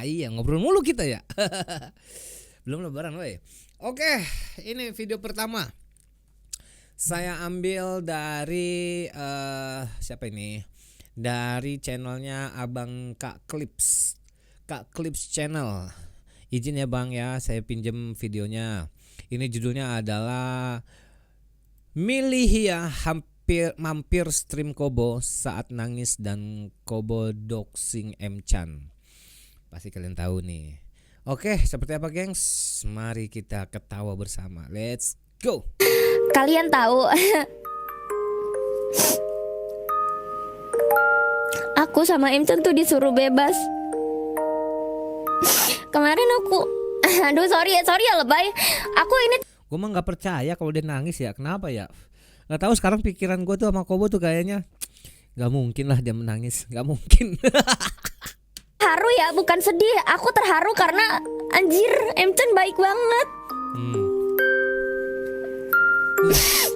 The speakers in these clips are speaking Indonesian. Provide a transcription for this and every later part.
Iya, ngobrol mulu kita ya. Belum lebaran, weh. Oke, ini video pertama. Saya ambil dari siapa ini? Dari channelnya Abang Kak Clips. Kak Clips channel. Izin ya Bang ya, saya pinjem videonya. Ini judulnya adalah Milihia mampir stream Kobo saat nangis dan Kobo doxing M-chan. Pasti kalian tahu nih. Oke, seperti apa gengs? Mari kita ketawa bersama. Let's go. Kalian tahu aku sama M-chan tuh disuruh bebas. Kemarin aku aduh sorry ya lebay. Aku ini Gue mah gak percaya kalau dia nangis ya. Kenapa ya? Gak tahu sekarang pikiran gue tuh sama Kobo tuh kayaknya gak mungkin lah dia menangis. Gak mungkin. haru ya, bukan sedih. Aku terharu karena anjir M-chan baik banget.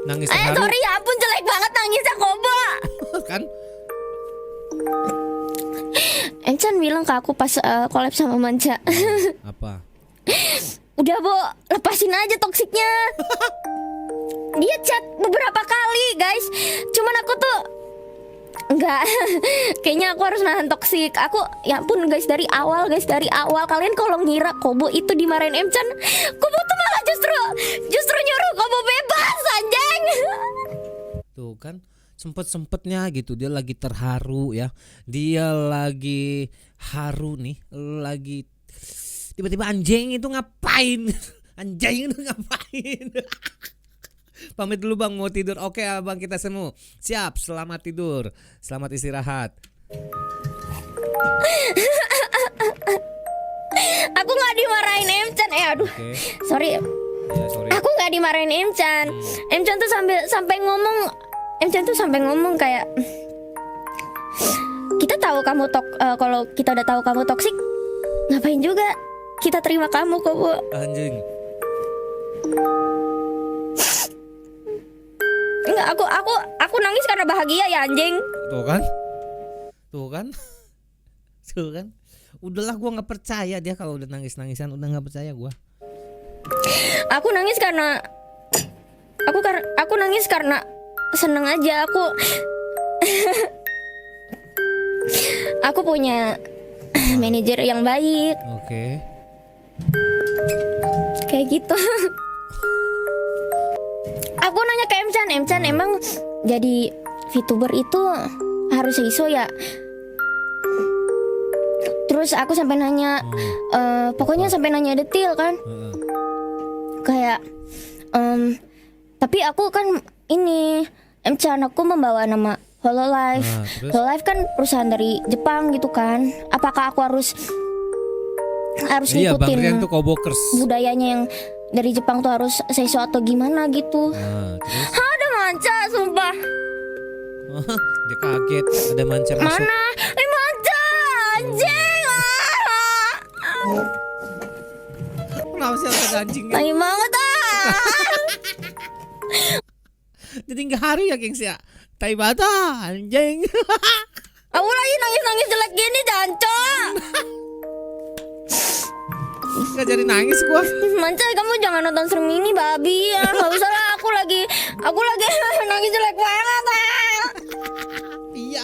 Nangis terharu. Sorry ya ampun, jelek banget nangisnya Kobo. Kan? M-chan bilang ke aku pas collab sama Manca. Apa? Udah Bo, lepasin aja toksiknya. Dia chat beberapa kali guys. Cuman aku tuh enggak. Kayaknya aku harus nahan toksik. Aku ya ampun guys, dari awal kalian kalau ngira Kobo itu dimarahin M-chan, Kobo tuh malah justru nyuruh Kobo bebas anjing. Tuh kan sempetnya gitu dia lagi terharu ya. Dia lagi haru nih, lagi tiba-tiba anjing itu ngapain? Anjing itu ngapain? Pamit dulu Bang, mau tidur. Oke Abang, kita semua siap. Selamat tidur, selamat istirahat. Aku nggak dimarahin M-chan. Aduh. Okay. Sorry. Ya, sorry. Aku nggak dimarahin M-chan. M-chan tuh sampai ngomong kayak, kita tahu kamu kalau kita udah tahu kamu toksik, ngapain juga kita terima kamu kok Bu. Anjing. Enggak, aku nangis karena bahagia ya anjing. Tuh kan. Udahlah, gua nggak percaya dia kalau udah nangis-nangisan, udah nggak percaya gua. Aku nangis karena aku nangis karena seneng aja. Aku punya manajer yang baik. Oke. Kayak gitu. Aku nanya ke M-chan, emang jadi VTuber itu harus ISO ya? Terus aku sampai nanya, pokoknya sampai nanya detail kan. Kayak, tapi aku kan ini M-chan, aku membawa nama Hololive. Hololive kan perusahaan dari Jepang gitu kan. Apakah aku harus ngikutin tuh Kobokers budayanya yang dari Jepang tuh harus seiso atau gimana gitu? Ada Manca, sumpah. Dia kaget ada Manca masuk. Mana? Manca, anjing. Kenapa sih ada anjingnya? Tai banget Jadi nggak haru ya gengs ya. Tai banget anjing. Aku lagi nangis jelek gini, jancok. Gak jadi nangis gua. Manca, kamu jangan nonton stream ini babi ya. Gak usah lah, aku lagi nangis jelek banget. Iya.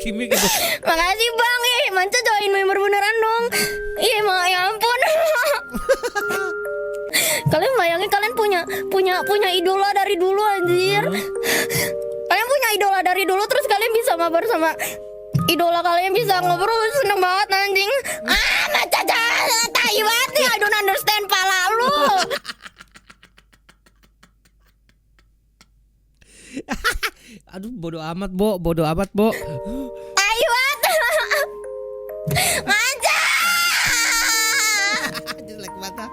Kimi gitu. Makasih Bang, Manca join member beneran dong. Iya, ya ampun. Kalian bayangin, kalian punya idola dari dulu anjir. Kalian punya idola dari dulu, terus kalian bisa mabar sama idola kalian, bisa ngobrol, seneng banget anjing. Manca jangan tai banget nih, I don't understand pala lu. Aduh, bodoh amat, Bo. Tai banget. Manca. Jelek mata.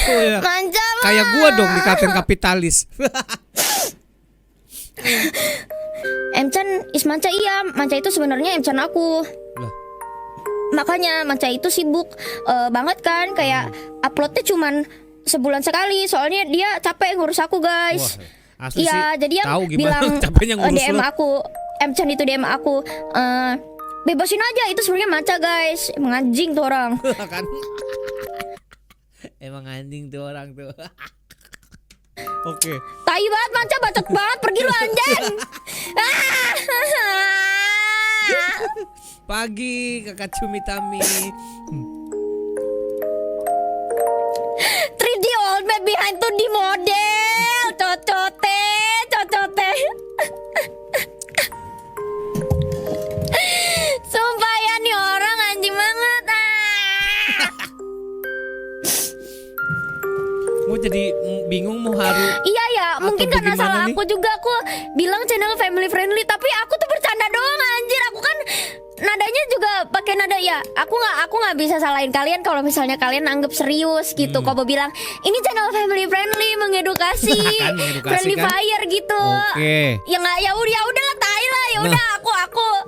Oh ya. Kayak gua dong dikatain kapitalis. Terus Manca, iya, Manca itu sebenarnya MC aku. Lah. Makanya Manca itu sibuk banget kan, kayak uploadnya cuman sebulan sekali. Soalnya dia capek ngurus aku guys. Wah, asli Iya, sih jadi yang tahu gimana bilang capeknya ngurus DM lu. aku, MC itu DM aku, bebasin aja, itu sebenarnya Manca guys. Emang anjing tuh orang. Kan emang anjing tuh orang tuh. Oke. Tai banget Manca, bacot banget, pergi lu anjing. Pagi kakak Cumi Tami. 3D old man behind 2D model. Cocote, cocote. Sumpah ya nih orang anjing banget. Gue jadi bingung mau haru. Iya ya, mungkin Atau karena bagaimana salah nih? aku juga, aku bilang channel family friendly, tapi aku tuh bercanda doang anjir. Aku kan nadanya juga pakai nada ya. Aku nggak bisa salahin kalian kalau misalnya kalian anggap serius gitu. Kobo bilang ini channel family friendly, mengedukasi, Kan mengedukasi friendly kan? fire gitu. Oke. Ya nggak, ya udah lah, tai lah, ya udah aku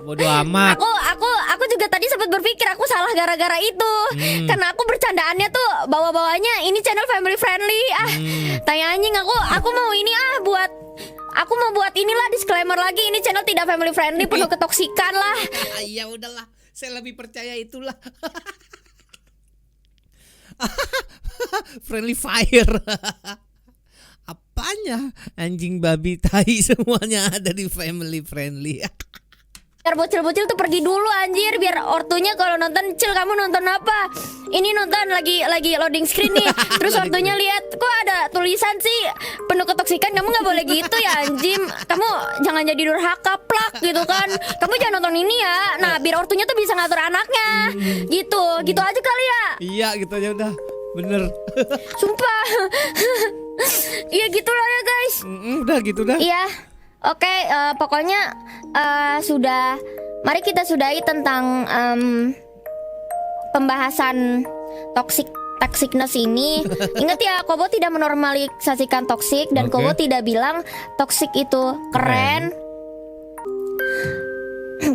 Bodo amat. aku juga tadi sempat berpikir aku salah gara-gara itu. Karena aku bercandaannya tuh bawa-bawanya ini channel family friendly. Tanya anjing, aku mau ini aku mau buat inilah disclaimer lagi, ini channel tidak family friendly, penuh ketoksikan lah. Ya udahlah, saya lebih percaya itulah. Friendly fire. Apanya? Anjing, babi, tai semuanya ada di family friendly. Biar bocil-bocil tuh pergi dulu anjir, biar ortunya kalau nonton, Cil kamu nonton apa? Ini nonton lagi loading screen nih. Terus ortunya lihat kok ada tulisan sih penuh ketoksikan, kamu nggak boleh gitu ya anjim. Kamu jangan jadi durhaka plak gitu kan. Kamu jangan nonton ini ya. Nah, biar ortunya tuh bisa ngatur anaknya. Gitu aja kali ya. Iya gitu aja udah. Bener. Sumpah. Iya gitu lah ya guys. Udah gitu dah. Iya. Oke, pokoknya sudah. Mari kita sudahi tentang pembahasan toxicness ini. Ingat ya, Kobo tidak menormalisasikan toxic, dan Oke. Kobo tidak bilang toxic itu keren.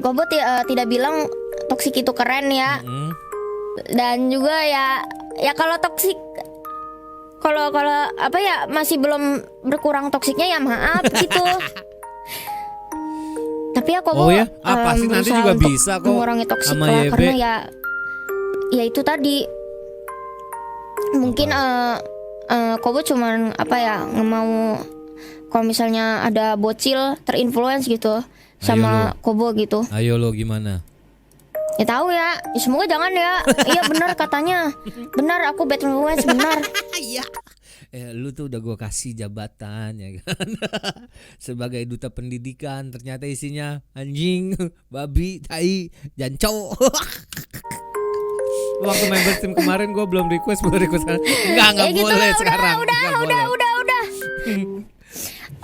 Kobo tidak bilang toxic itu keren ya. Dan juga ya kalau toxic, kalau apa ya, masih belum berkurang toksiknya ya maaf gitu. Tapi ya Kobo pasti nanti berusaha juga untuk bisa kok mengurangi toksik sama lah, YB. karena ya itu tadi mungkin Kobo cuman apa ya, nggak mau kalau misalnya ada bocil terinfluence gitu sama Kobo gitu. Ayo lo gimana? Ya tahu ya, semoga jangan ya. Iya benar katanya, benar aku bad influence, benar. Iya. Lu tuh udah gue kasih jabatan ya kan. Sebagai duta pendidikan, ternyata isinya anjing, babi, tai, janco. Waktu member team kemarin gue belum request, boleh request kan? Enggak gitu boleh lah, sekarang. Udah. Boleh.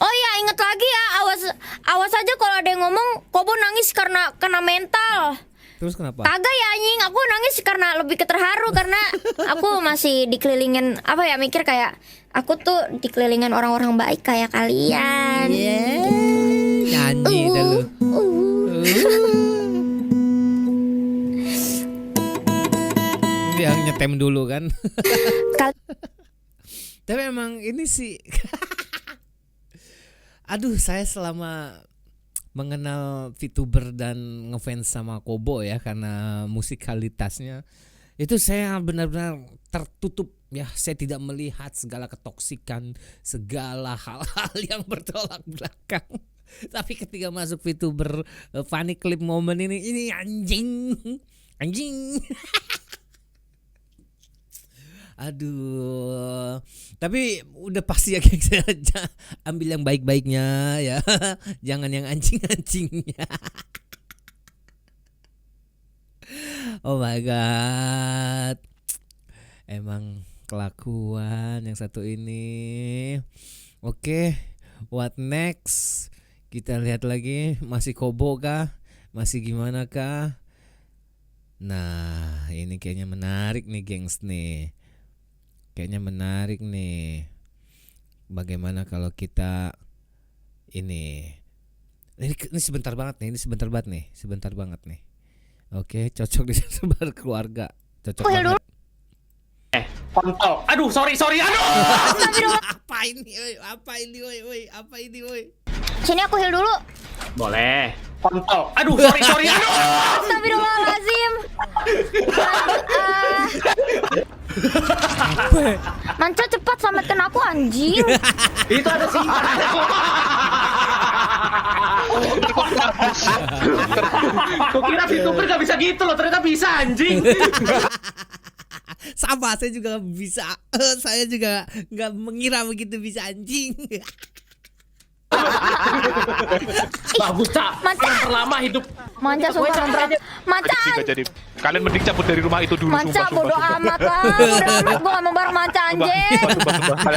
Oh iya, inget lagi ya, awas aja kalau ada yang ngomong Kobo nangis karena kena mental. Terus kenapa? Kagak ya anjing, aku nangis karena lebih keterharu karena aku masih dikelilingin apa ya, mikir kayak aku tuh dikelilingin orang-orang baik kayak kalian. Nyanyi dah lu. Dia nyetem dulu kan. Tapi emang ini sih. Aduh, saya selama mengenal VTuber dan ngefans sama Kobo ya, karena musikalitasnya itu saya benar-benar tertutup ya. Saya tidak melihat segala ketoksikan, segala hal-hal yang bertolak belakang. Tapi ketika masuk VTuber funny clip moment ini anjing. Aduh, tapi udah pasti ya geng, saya ambil yang baik-baiknya ya, jangan yang anjing-anjingnya. Oh my god, emang kelakuan yang satu ini. Oke, what next? Kita lihat lagi, masih Kobo kah? Masih gimana kah? Nah, ini kayaknya menarik nih gengs nih. Kayaknya menarik nih. Bagaimana kalau kita ini Ini sebentar banget nih, sebentar banget nih. Oke, cocok di sebar keluarga. Cocok banget. Kontol. Aduh, sorry. Aduh. Apa ini, woi? Sini aku heal dulu. Boleh. Kontol. Aduh, sorry. Aduh. Astagfirullahaladzim. Manca cepat selamatkan aku anjing. Itu ada sih. Kok kira VTuber gak bisa gitu loh, ternyata bisa anjing. Sama, saya juga bisa. Saya juga nggak mengira begitu bisa anjing. Bagus, Cak. Manca. Terlama hidup. Manca sumpah berat. Manca. Juga jadi kalian mending cabut dari rumah itu dulu. Manca sumpah. bodoh amat lah. Bodoh amat gua gak mau bareng Manca anjing. Sumpah.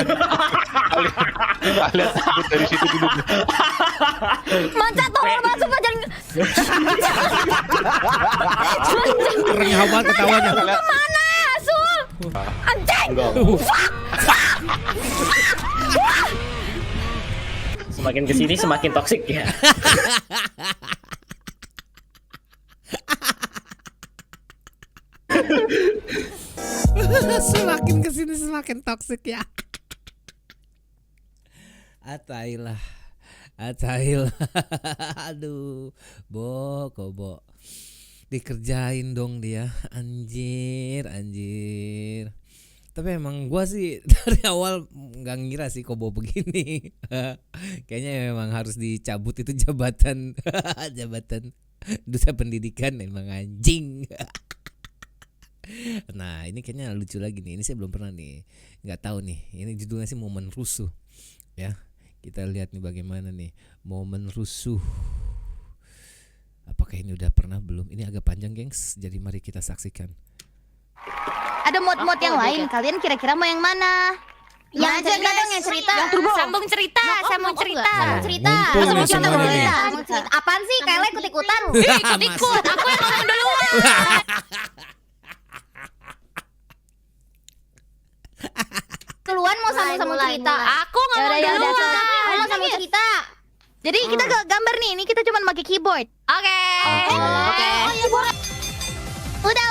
Kalian cabut dari situ dulu. Manca tolong banget sumpah jangan. Renyah banget ketawanya. Kemana Sul? Anjing. Semakin kesini semakin toksik ya. Semakin kesini semakin toksik ya. Atailah. Aduh, Bo. Dikerjain dong dia, anjir. Tapi emang gua sih dari awal nggak ngira sih Kobo begini. Kayaknya memang harus dicabut itu jabatan duta pendidikan, emang anjing. Nah ini kayaknya lucu lagi nih. Ini saya belum pernah nih, nggak tahu nih. Ini judulnya sih momen rusuh ya. Kita lihat nih bagaimana nih momen rusuh. Apakah ini udah pernah belum? Ini agak panjang gengs, jadi mari kita saksikan. Ada mod-mod yang lain. Kalian kira-kira mau yang mana? Yang cerita dong, yang cerita. Sambung cerita. Ngumpul nih semuanya nih. Apaan sih? Kayla ikut-ikutan. Ikut. Aku yang ngomong duluan. Keluar mau sambung cerita. Aku ngomong duluan. Aku mau sambung cerita. Jadi kita gambar nih. Ini kita cuma pakai keyboard. Oke. Udah.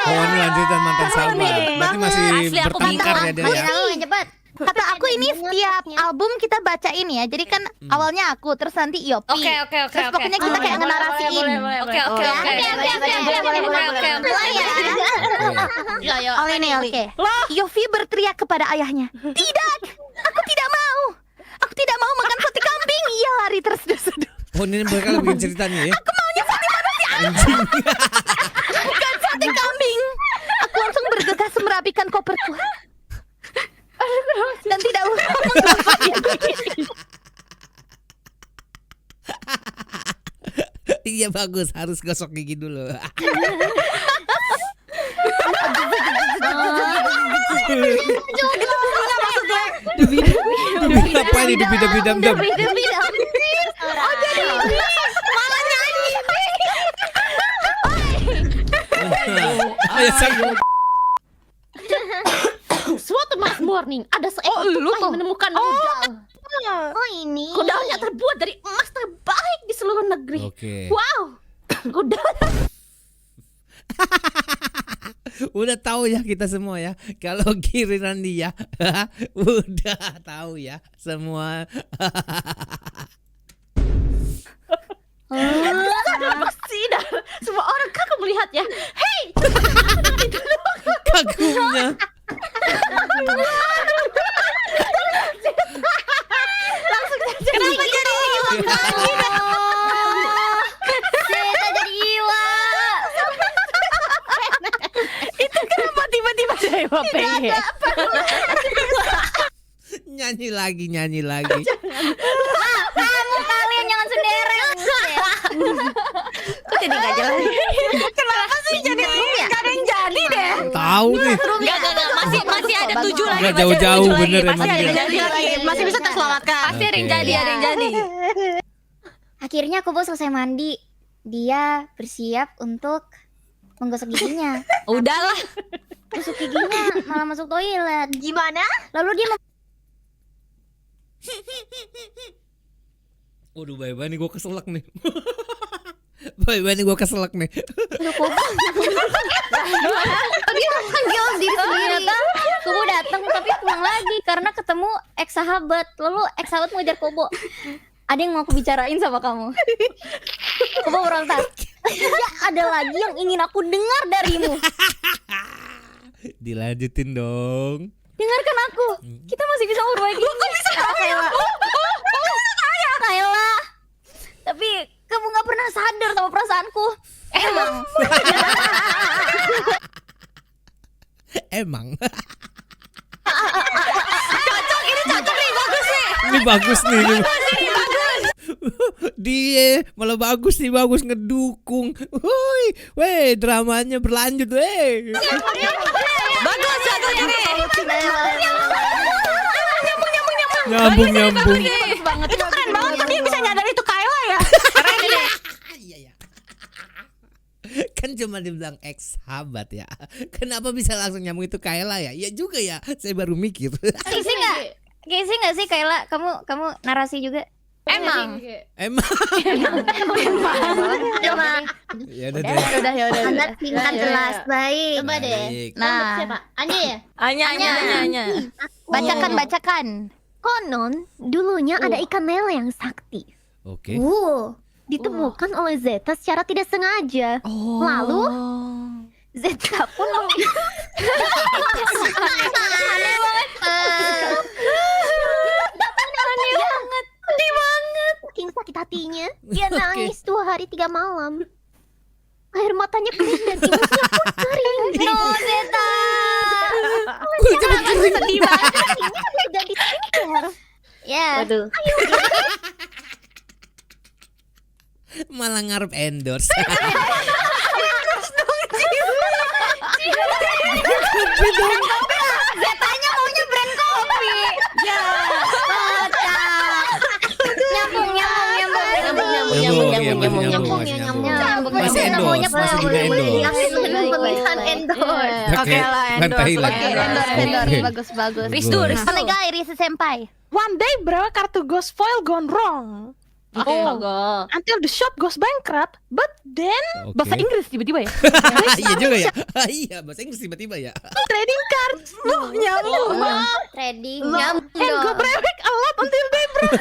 Oh ini lanjutan mantan sahabat. Berarti masih bertengkar ya dia ya. Cepat. Kata aku ini setiap album kita bacain ya. Jadi kan awalnya aku, terus nanti Yopi. Oke. Terus pokoknya kita kayak ngenarasiin. Oke. Oh ini oke. Yofi berteriak kepada ayahnya. Tidak, aku tidak mau. Aku tidak mau makan sate kambing. Ia lari terseduh-seduh. Oh ini mereka bikin cerita nih ya. Aku maunya sate manusia. Anjing. Bukan sate kambing. Aku langsung bergegas merapikan koperku. Dan tidak lupa Iya bagus, harus gosok gigi dulu. Apa ini debi-dam. malah nyanyi. Ayo sang. Suatu malam morning, ada seekor tupai yang menemukan kudal. Oh ini. Kudalnya terbuat dari emas terbaik di seluruh negeri. Oke. Wow, kudal. Udah tahu ya kita semua ya. Kalau giliran dia, udah tahu ya semua. Pasti dah. Semua orang kagum melihatnya. Hei, Kagumnya. Kenapa jadi hilang lagi? Kita jadi hilang. itu kenapa tiba-tiba saya pengen? Nyanyi lagi. Kamu kalian jangan sendiri. Kok jadi nggak jelas? Kenapa sih jadi nggak ada yang jadi deh? Tahu nih. Nggak, masih ada 7 lagi. Nggak jauh-jauh bener emang. Masih ada yang jadi. Masih bisa terselamatkan. Pasti ada yang jadi. Akhirnya Kobo selesai mandi. Dia bersiap untuk menggosok giginya. Udahlah. Gosok giginya malah masuk toilet. Gimana? Lalu dia Waduh, bye-bye nih gue keselak nih. Bye-bye nih gue keselak nih. Dia manggil diri sendiri. Kobo datang tapi pulang lagi karena ketemu ex sahabat. Lalu ex sahabat mau ngejar Kobo. Ada yang mau aku bicarain sama kamu. Kobo berontak. Ya, ada lagi yang ingin aku dengar darimu. Dilanjutin dong. Dengarkan aku. Kita masih bisa berbaik ini. Kok bisa Kayla? Kayla. Tapi kamu gak pernah sadar sama perasaanku. Emang. Cocok nih, bagus nih. Ini bagus nih. Dia malah bagus nih, bagus ngedukung. Woi, dramanya berlanjut, weh. Bagus nih. Nyambung. Banget. Itu keren banget tuh dia bisa nyadar itu Kayla ya. Keren deh. Iya. Kan cuma dibilang ex sahabat ya. Kenapa bisa langsung nyambung itu Kayla ya? Iya juga ya. Saya baru mikir. Kisi nggak sih Kayla? Kamu narasi juga? Emang. Ya udah deh. Udah. Sangat singkat jelas baik. Coba deh. Baik. Nah, Siapa? Anya ya? Anya. Bacakan. Konon dulunya ada ikan lele yang sakti. Oke. Ditemukan oleh Zeta secara tidak sengaja. Lalu Zeta pun aneh banget. Sedih banget. Saking sakit hatinya, dia nangis 2 hari 3 malam. Air matanya kering dan imusnya pun kering. No, Zeta. Sedih banget. Ini udah di skincare. Ya. Waduh. Malah ngarep endorse. Zetanya maunya brand kopi. Ya. Nyambung. Masih endorse, masih juga endorse. Oke lah, Bagus. Ristu. Onegai, Risa Senpai. One day, bro, kartu ghost foil gone wrong. Until the shop goes bankrupt, but then bahasa Inggris tiba-tiba ya. Iya juga ya. Iya, bahasa Inggris tiba-tiba ya. Trading cards, nyambung. Trading. And go brewek a lot until they broke.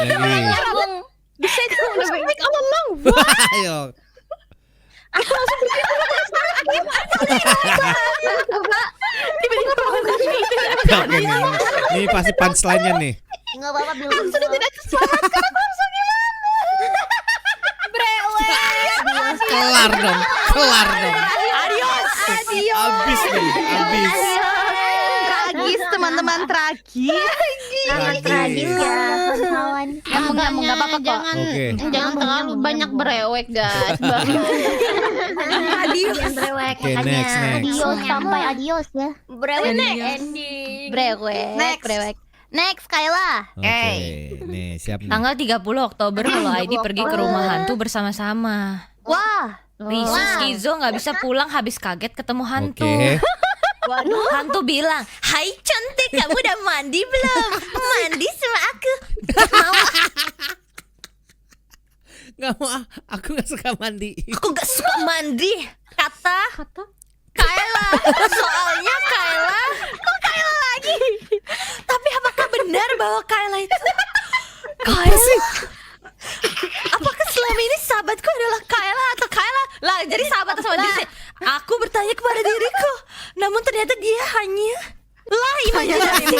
Nyambung. The same udah break all along. What? Ayo. Aku langsung berpikir tiba-tiba melakukan ini. Oke nih. Ini pasti punchline-nya nih. Enggak apa-apa bilang. Aku sudah tidak terselamatkan. Aku harus gimana? Kelar dong. Adios. Abis nih, abis. Tragis teman-teman, tragis. Tragis ya kawan. Nyambung enggak apa-apa kok. Oke. Jangan terlalu banyak berewek, guys. Adios brewek. Oke, next. Adios sampai adios ya. Brewek ending. Brewek. Next Kayla. Oke. Nih, siap nih. Tanggal 30 Oktober kalau ID pergi ke rumah hantu bersama-sama. Wah. Risu Skizo nggak bisa pulang habis kaget ketemu hantu. Oke. Hantu bilang, "Hai cantik, kamu udah mandi belum? Mandi sama aku." Gak mau, aku gak suka mandi. Aku gak suka mandi, kata Kayla. Soalnya Kayla, kok Kayla lagi? Tapi apakah benar bahwa Kayla itu Kayla? Apakah selama ini sahabatku adalah Kayla atau Kayla? Lah, jadi sahabat sama diri. Aku bertanya kepada diriku, namun ternyata dia hanya imajinasi.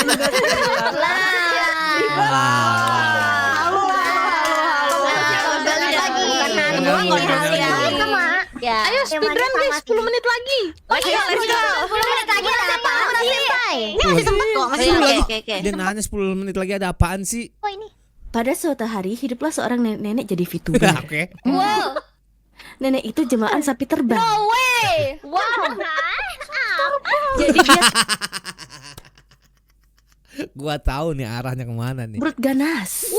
Ayo speedrun guys, 10 menit lagi. Let's go. 10 menit lagi ada apaan sih? Ini masih sempet kok, masih sempet. Dia nanya 10 menit lagi ada apaan sih? Oh ini. Pada suatu hari hiduplah seorang nenek jadi VTuber. Oke. Wow. Nenek itu jemaah sapi terbang. No way. Wow. Jadi dia Gua tahu nih arahnya kemana nih. brut ganas.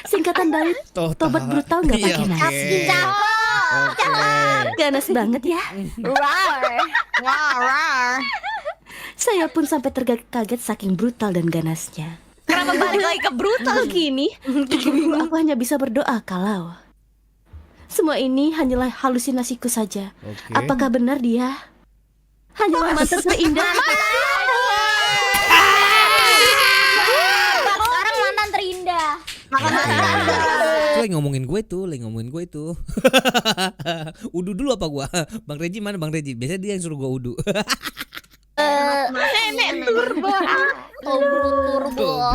Singkatan dari tobat brutal nggak Iya, pakai nas. oke. Ganas banget ya. Rawr. Saya Saya pun sampai terkaget saking brutal dan ganasnya. Kenapa balik lagi ke brutal gini? Aku hanya bisa berdoa kalau semua ini hanyalah halusinasiku saja. Oke. Apakah benar dia hanyalah mantan terindah? Sekarang mantan terindah. Itu lagi ngomongin gue tuh. Udu dulu apa gua? Bang Reji mana Bang Reji? Biasanya dia yang suruh gua udu. Nenek turbo.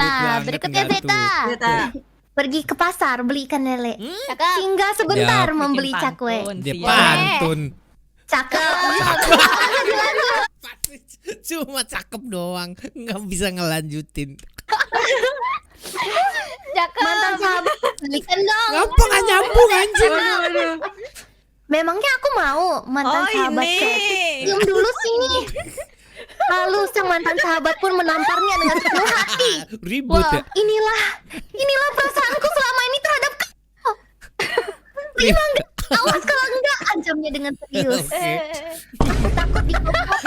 Nah, berikutnya Zeta. Pergi ke pasar beli ikan lele. Singgah sebentar Ya. membeli cakwe. Dia pantun. Cakep. Cuma cakep doang, nggak bisa ngelanjutin. Cakep. Mantan sahabat belikan dong. Ngapa nggak nyambung anjir? Memangnya aku mau mantan sahabat diam dulu sini. Lalu sang mantan sahabat pun menamparnya dengan sepenuh hati. Ribut Wah, ya. inilah perasaanku selama ini terhadap kamu. Terima enggak? Awas kalau enggak, ancamnya dengan serius. Oke. Aku takut dikokok.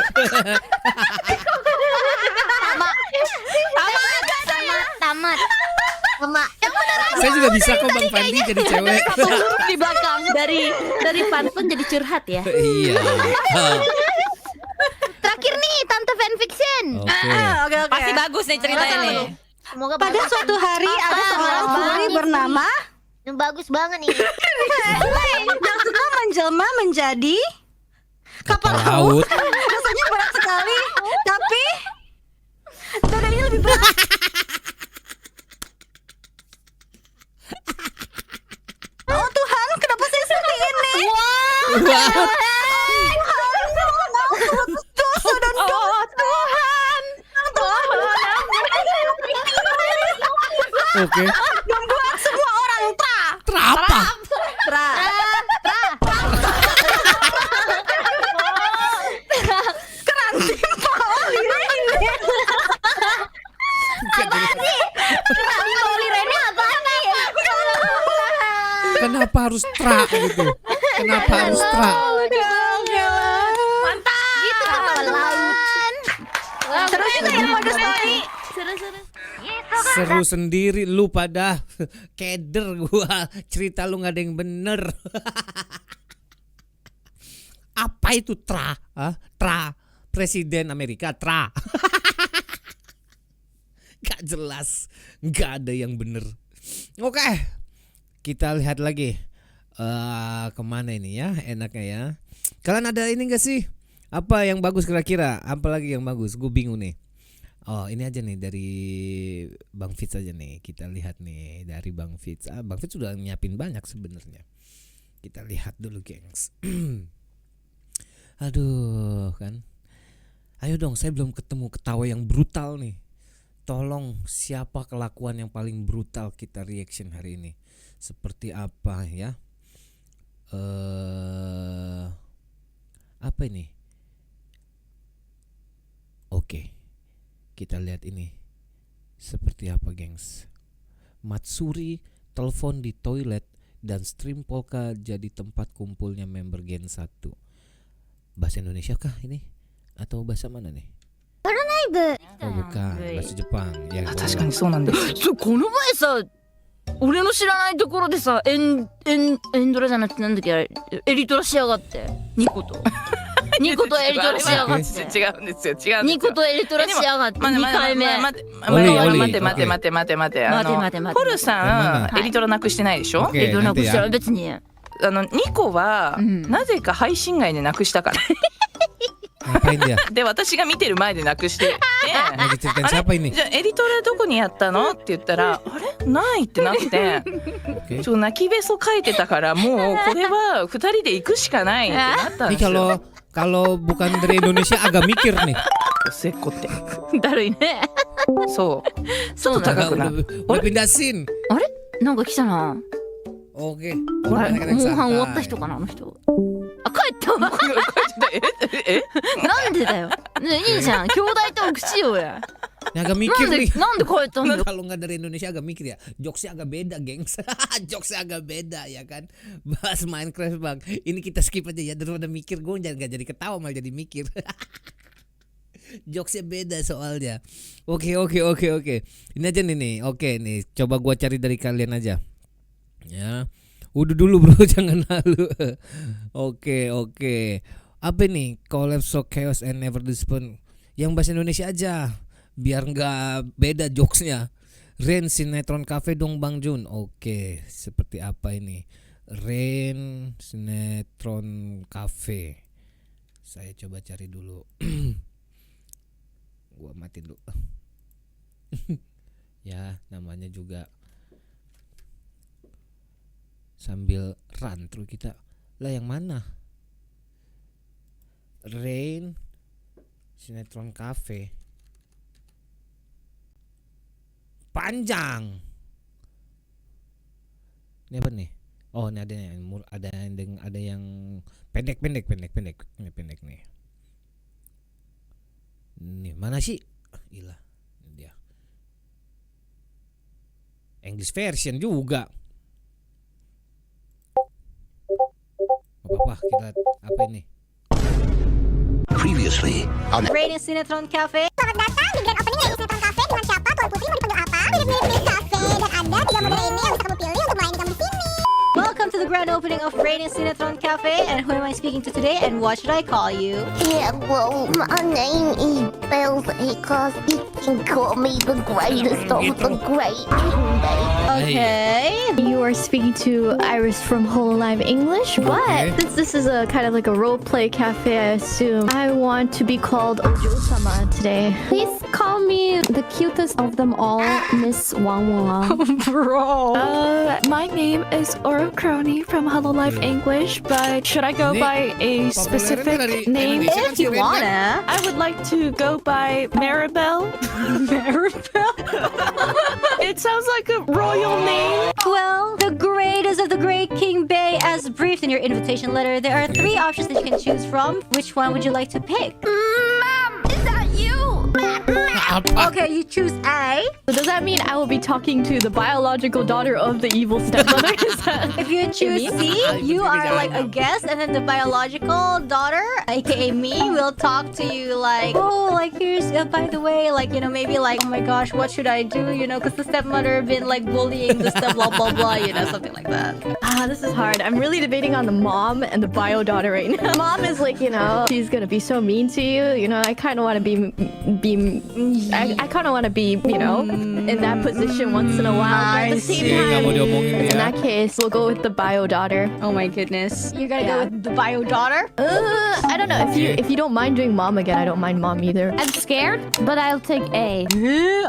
Tamat. Yang benar aja. Saya juga bisa kok Bang Fandi jadi cewek. Di belakang dari pantun jadi curhat ya. Iya. Terakhir nih, Tante Fanfiction. Oke. Oke. Pasti bagus nih ceritanya nih. Semoga Pada bagus. suatu hari ada seorang puri bernama Yang bagus banget nih. yang suka menjelma menjadi Kapal laut. rasanya berat sekali, tapi dadanya lebih berat. Oh Tuhan, kenapa saya seperti ini? Wah. Dosa dan dosa Tuhan. Oke. Membuat semua orang Terapa? Kenapa harus tra gitu? Kenapa harus tra? Gitu teman-teman. Terus juga yang mode story. Seru sendiri lu pada keder gua. Cerita lu nggak ada yang bener. Apa itu tra? Hah? Tra Presiden Amerika tra. Gak jelas, gak ada yang bener. Oke, kita lihat lagi kemana ini ya enaknya ya. Kalian ada ini gak sih? Apa yang bagus kira-kira? Apa lagi yang bagus? Gue bingung nih. Oh ini aja nih dari Bang Fitz aja nih. Kita lihat nih dari Bang Fitz. Bang Fitz sudah nyiapin banyak sebenarnya. Kita lihat dulu gengs. Aduh kan. Ayo dong, saya belum ketemu ketawa yang brutal nih. Tolong siapa kelakuan yang paling brutal kita reaction hari ini? Seperti apa ya? Apa ini? Oke. Kita lihat ini. Seperti apa, gengs? Matsuri telepon di toilet dan stream polka jadi tempat kumpulnya member Gen 1. Bahasa Indonesia kah ini? Atau bahasa mana nih? Oh bukan, bahasa Jepang. Ya, 確かにそうなんですよ。この前さ俺の知らないところでさエンドラじゃなくてなんだっけあれエリトラしやがってニコとエリトラしやがって違うんですよ。違うんですよ。ニコとエリトラしやがって2回目待ってオリオリ待って待って待って待って待って待てポルさんエリトラなくしてないでしょ。 Oke, エリトラなく nanti したら ya. 別にニコはうんなぜか配信外でなくしたから。 Ngapain dia? で私が見てる前でなくして。 Lagi ceritain siapa ini? じゃあエリトラどこにやったのって言ったらあれないってなって Oke. ちょっと泣きべそ書いてたからもうこれは2人で行くしかないってなったん Ini ですよ。 kalau bukan dari Indonesia agak mikir nih. 末っ子ってだるいねそうそうだ 高くな Udah pindah scene. あれなんか来たな Oke. あれ Banyak yang モンハン終わ santai. った人かなあの人あ帰ったわえなんでだよねいいじゃん兄弟トークしようや Ini agak な mikir んで nih. なんで帰ったんだよ Kalau nggak dari Indonesia agak mikir ya. Jokesnya agak beda, gengs. Jokesnya agak beda ya kan. Bahas Minecraft bang. Ini kita skip aja ya daripada mikir gue jangan nggak jadi ketawa malah jadi mikir. Jokesnya beda soalnya. Oke. Ini aja nih. Oke nih, coba gua cari dari kalian aja. Ya. Udah dulu bro, jangan halu. Oke. Apa nih? Collapse, chaos and never disappoint. Yang bahasa Indonesia aja, biar nggak beda jokesnya. Rain Sinetron Cafe dong Bang Jun. Oke, seperti apa ini? Rain Sinetron Cafe. Saya coba cari dulu. Gua matiin dulu. Ya, namanya juga sambil run terus kita. Lah yang mana? Rain Sinetron Cafe. Panjang. Ini apa nih? Oh, ini ada yang pendek. Ini pendek nih. Nih, mana sih? Gila. Ini dia. English version juga. Apa kita apa ini? Previously on Rain Sinetron Cafe. Selamat datang di grand opening Rain Sinetron Cafe. Dengan siapa? Tuan Putri mau dipanggil apa? Mirip-mirip Cafe. Dan ada 3 model ini yang bisa kamu pilih untuk melainkan di sini. Welcome to the grand opening of Rain Sinetron Cafe. And who am I speaking to today? And what should I call you? Hello, my name is Bells Acres. You can call me the greatest of the great. Okay. You are speaking to Iris from Hololive English, but since this is a kind of like a role play cafe, I assume I want to be called Ojo-sama today. Please call me the cutest of them all, Miss Wang Wang. Bro. My name is Oro Crony from Hololive English, but should I go by a specific name? If you wanna. I would like to go by Maribel. Maribel? It sounds like a royal name. Well, the greatest of the great King Bay, as briefed in your invitation letter, there are 3 options that you can choose from. Which one would you like to pick? Mom, is that you? Okay, you choose A. So does that mean I will be talking to the biological daughter of the evil stepmother? Is that If you choose C, you are like a guest, and then the biological daughter, aka me, will talk to you like, oh, like here's, by the way, like, you know, maybe like, oh my gosh, what should I do? You know, because the stepmother been like bullying the step, blah blah blah, you know, something like that. This is hard. I'm really debating on the mom and the bio daughter right now. Mom is like, you know, she's gonna be so mean to you. You know, I kind of want to I kind of want to be, you know, in that position once in a while. But at the same time, in that case, we'll go with the bio daughter. Oh my goodness, you're gonna go with the bio daughter? I don't know. If you don't mind doing mom again, I don't mind mom either. I'm scared, but I'll take A.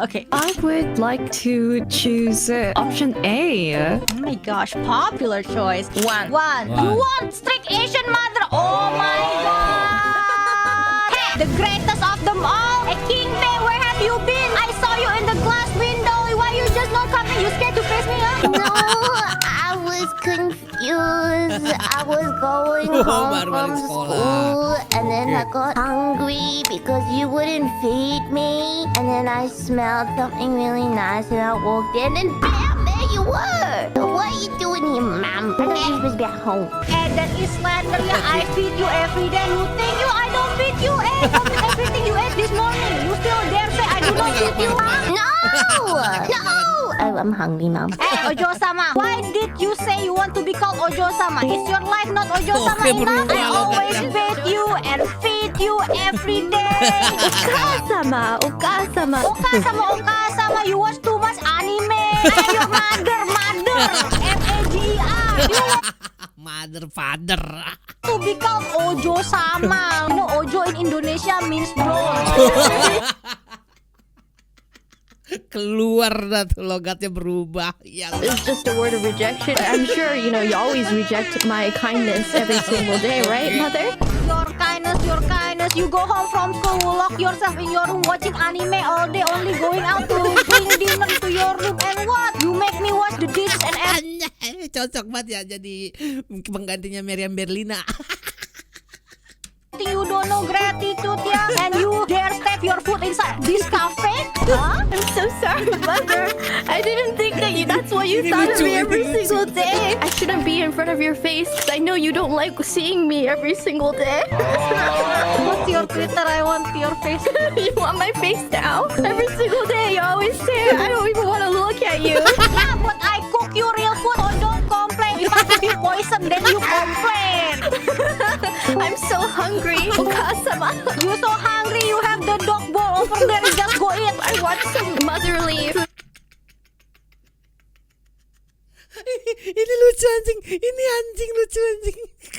Okay. I would like to choose option A. Oh my gosh, popular choice. One. You want strict Asian mother? Oh my god! Hey, the greatest of them all. Hey, King Bay, where have you been? I saw you in the glass window. Why you just not coming? You scared to face me, huh? No, I was confused. I was going home from school and then I got hungry because you wouldn't feed me. And then I smelled something really nice and I walked in and bam, there you were. What are you doing here, Mom? I thought you were supposed to be at home. And that is slander. Yeah, I feed you every day. You think I don't feed you? Don't eat everything you ate this morning. You still dare say I do not feed you, huh? No! I'm hungry, Mom. Hey, Ojo-sama, why did you say you want to be called Ojo-sama? Is your life not Ojo-sama enough? I always bathe you and feed you every day. Okasama. Okasama, you watch too much anime. I'm your mother. M-A-G-E-R. You Mother, father. to be called Ojo-sama. You know, Ojo in Indonesia means bro. Keluar dah tuh, logatnya berubah. Ya. It's just a word of rejection. I'm sure, you know, you always reject my kindness every single day, right, mother? Your kindness. You go home from school, lock yourself in your room watching anime all day, only going out to bring dinner to your room. And what? You make me wash the dishes and everything. Cocok banget ya jadi penggantinya Meriam Berlina. You don't know gratitude, yeah? And you dare step your foot inside this cafe? Huh? I'm so sorry, mother. I didn't think that that's what you Ini thought of lucu, me ini every lucu. single day. I shouldn't be in front of your face because I know you don't like seeing me every single day. What's your Twitter? I want your face. You want my face now? Every single day you always say I don't even want to look at you. Yeah, but I cook you real food, so don't complain. If I give you poison, then you complain. I'm so hungry. Okasama. You so hungry, you have the dog bowl over there. You just go eat. I want some motherly food. Ini lucu anjing. Ini anjing lucu anjing.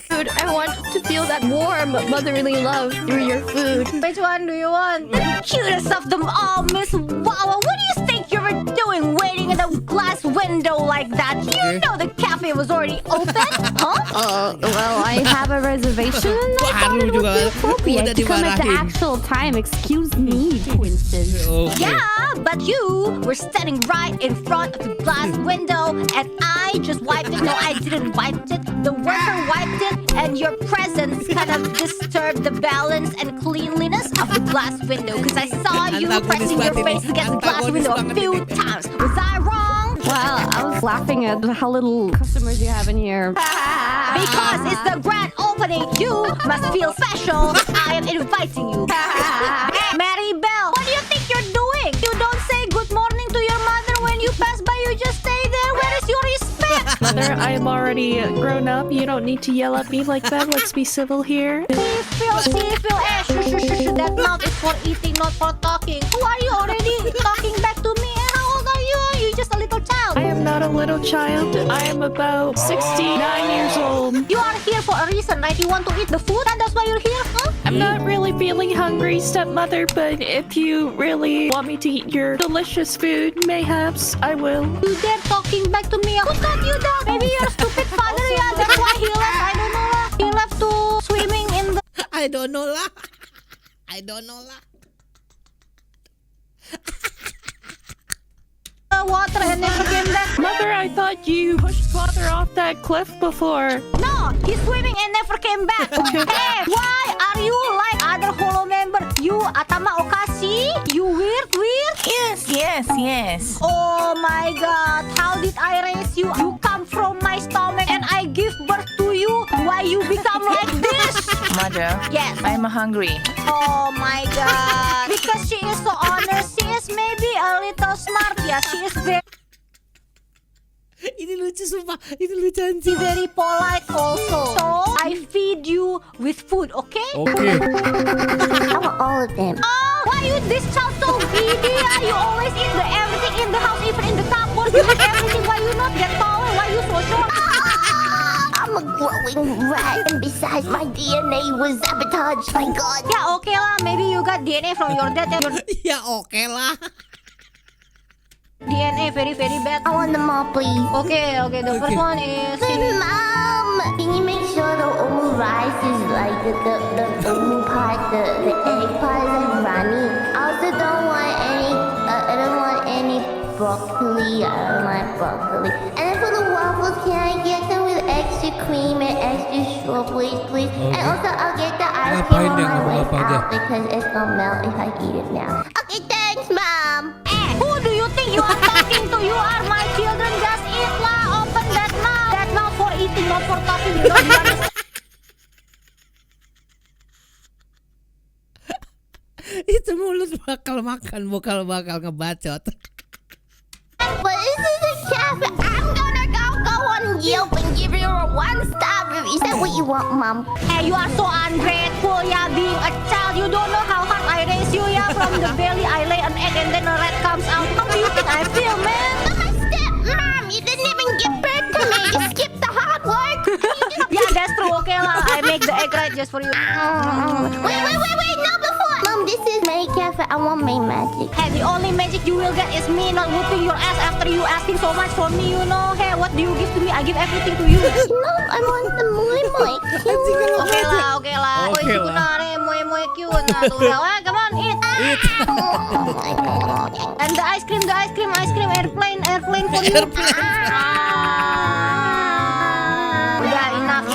I want to feel that warm motherly love through your food. Which one do you want? The cutest of them all, Miss Wawa. What do you think you were doing waiting in the glass window like that? You know the cafe was already open, huh? Well, I have a reservation. I thought it would be appropriate to come at the actual time. Excuse me, Winston. Oke. Yeah, but you were standing right in front of the glass window and I just wiped it. No, I didn't wipe it. The worker wiped it and your presence kind of disturbed the balance and cleanliness of the glass window because I saw you pressing your face against the glass window a few times. Was I wrong? Well, I was laughing at how little customers you have in here. Because it's the grand opening, you must feel special. I am inviting you. Mary Bell, what do you think you're doing? You don't say good morning to your mother when you pass by, you just stay there. Where is your respect? Mother, I'm already grown up. You don't need to yell at me like that. Let's be civil here. See, Phil, shush. That mouth is for eating, not for talking. Who are you already talking back to me? And how old are you? You're just a little child. I am not a little child. I am about 69 years old. You are here for a reason, right? You want to eat the food and that's why you're here, huh? I'm not really feeling hungry, stepmother, but if you really want me to eat your delicious food, mayhaps I will. You dare talking back to me? Who taught you that? Maybe your stupid father, yeah. That's why he left. I don't know lah. He left to swimming in the I don't know lah. I don't know lah. water and never came back. Mother, I thought you pushed father off that cliff before. No, he's swimming and never came back. Hey, why are you like other Holo member? You Atama Okashi? You weird? Yes. Oh my god, how did I raise you? You come from my stomach and I give birth to you. Why you become like this? Mother, Yes. I'm hungry. Oh my god. Because she is so honest. She is maybe a little smart. Yeah, she is very Ini lucu sumpah. Ini lucu anjing. very polite also. So I feed you with food, okay? Oke. I want all of them. Oh, why you this child so greedy? You always eat everything in the house, even in the cupboard. You have everything. Why you not get taller? Why you so short? I'm a growing rat, and besides, my DNA was sabotaged. My God. Yeah, okay lah. Maybe you got DNA from your dad. And your Ya oke lah. DNA very bad. I want them all, please. Okay. The first one is Mom, can you make sure the omu rice is like the omu part, the egg part is like runny? I also don't want any. I don't want any broccoli. I don't like broccoli. And then for the waffles, can I get them with extra cream and extra strawberries, please? And also, I'll get the ice cream on my way out because it's gonna melt if I eat it now. Okay, thanks, Mom. who do you think you are talking to? You are my children. Just eat lah. Open that mouth. That mouth for eating, not for talking. You know, you understand? Itu mulut bakal makan, bakal ngebacot. But this is a cafe. I'm gonna go on Yelp and give you a 1-star review. Is that what you want, Mom? Hey, you are so ungrateful, yeah, being a child. You don't know how hard I raised you, yeah. From the belly, I lay an egg and then a rat comes out. How do you think I feel, man? I'm a stepmom. You didn't even give birth to me. You skipped the hard work. Yeah, that's true. Okay lah, I make the egg right just for you. Wait. No, before. Mom, this is May Cafe. I want May magic. Hey, the only magic you will get is me not whooping your ass after you asking so much from me, you know. Hey, what do you give to me? I give everything to you. No, I want the muy Okay lah. Okay Kau lah. muy cute. Nah, tuh lah. Come on, eat. And the ice cream, airplane for you. Udah, enough.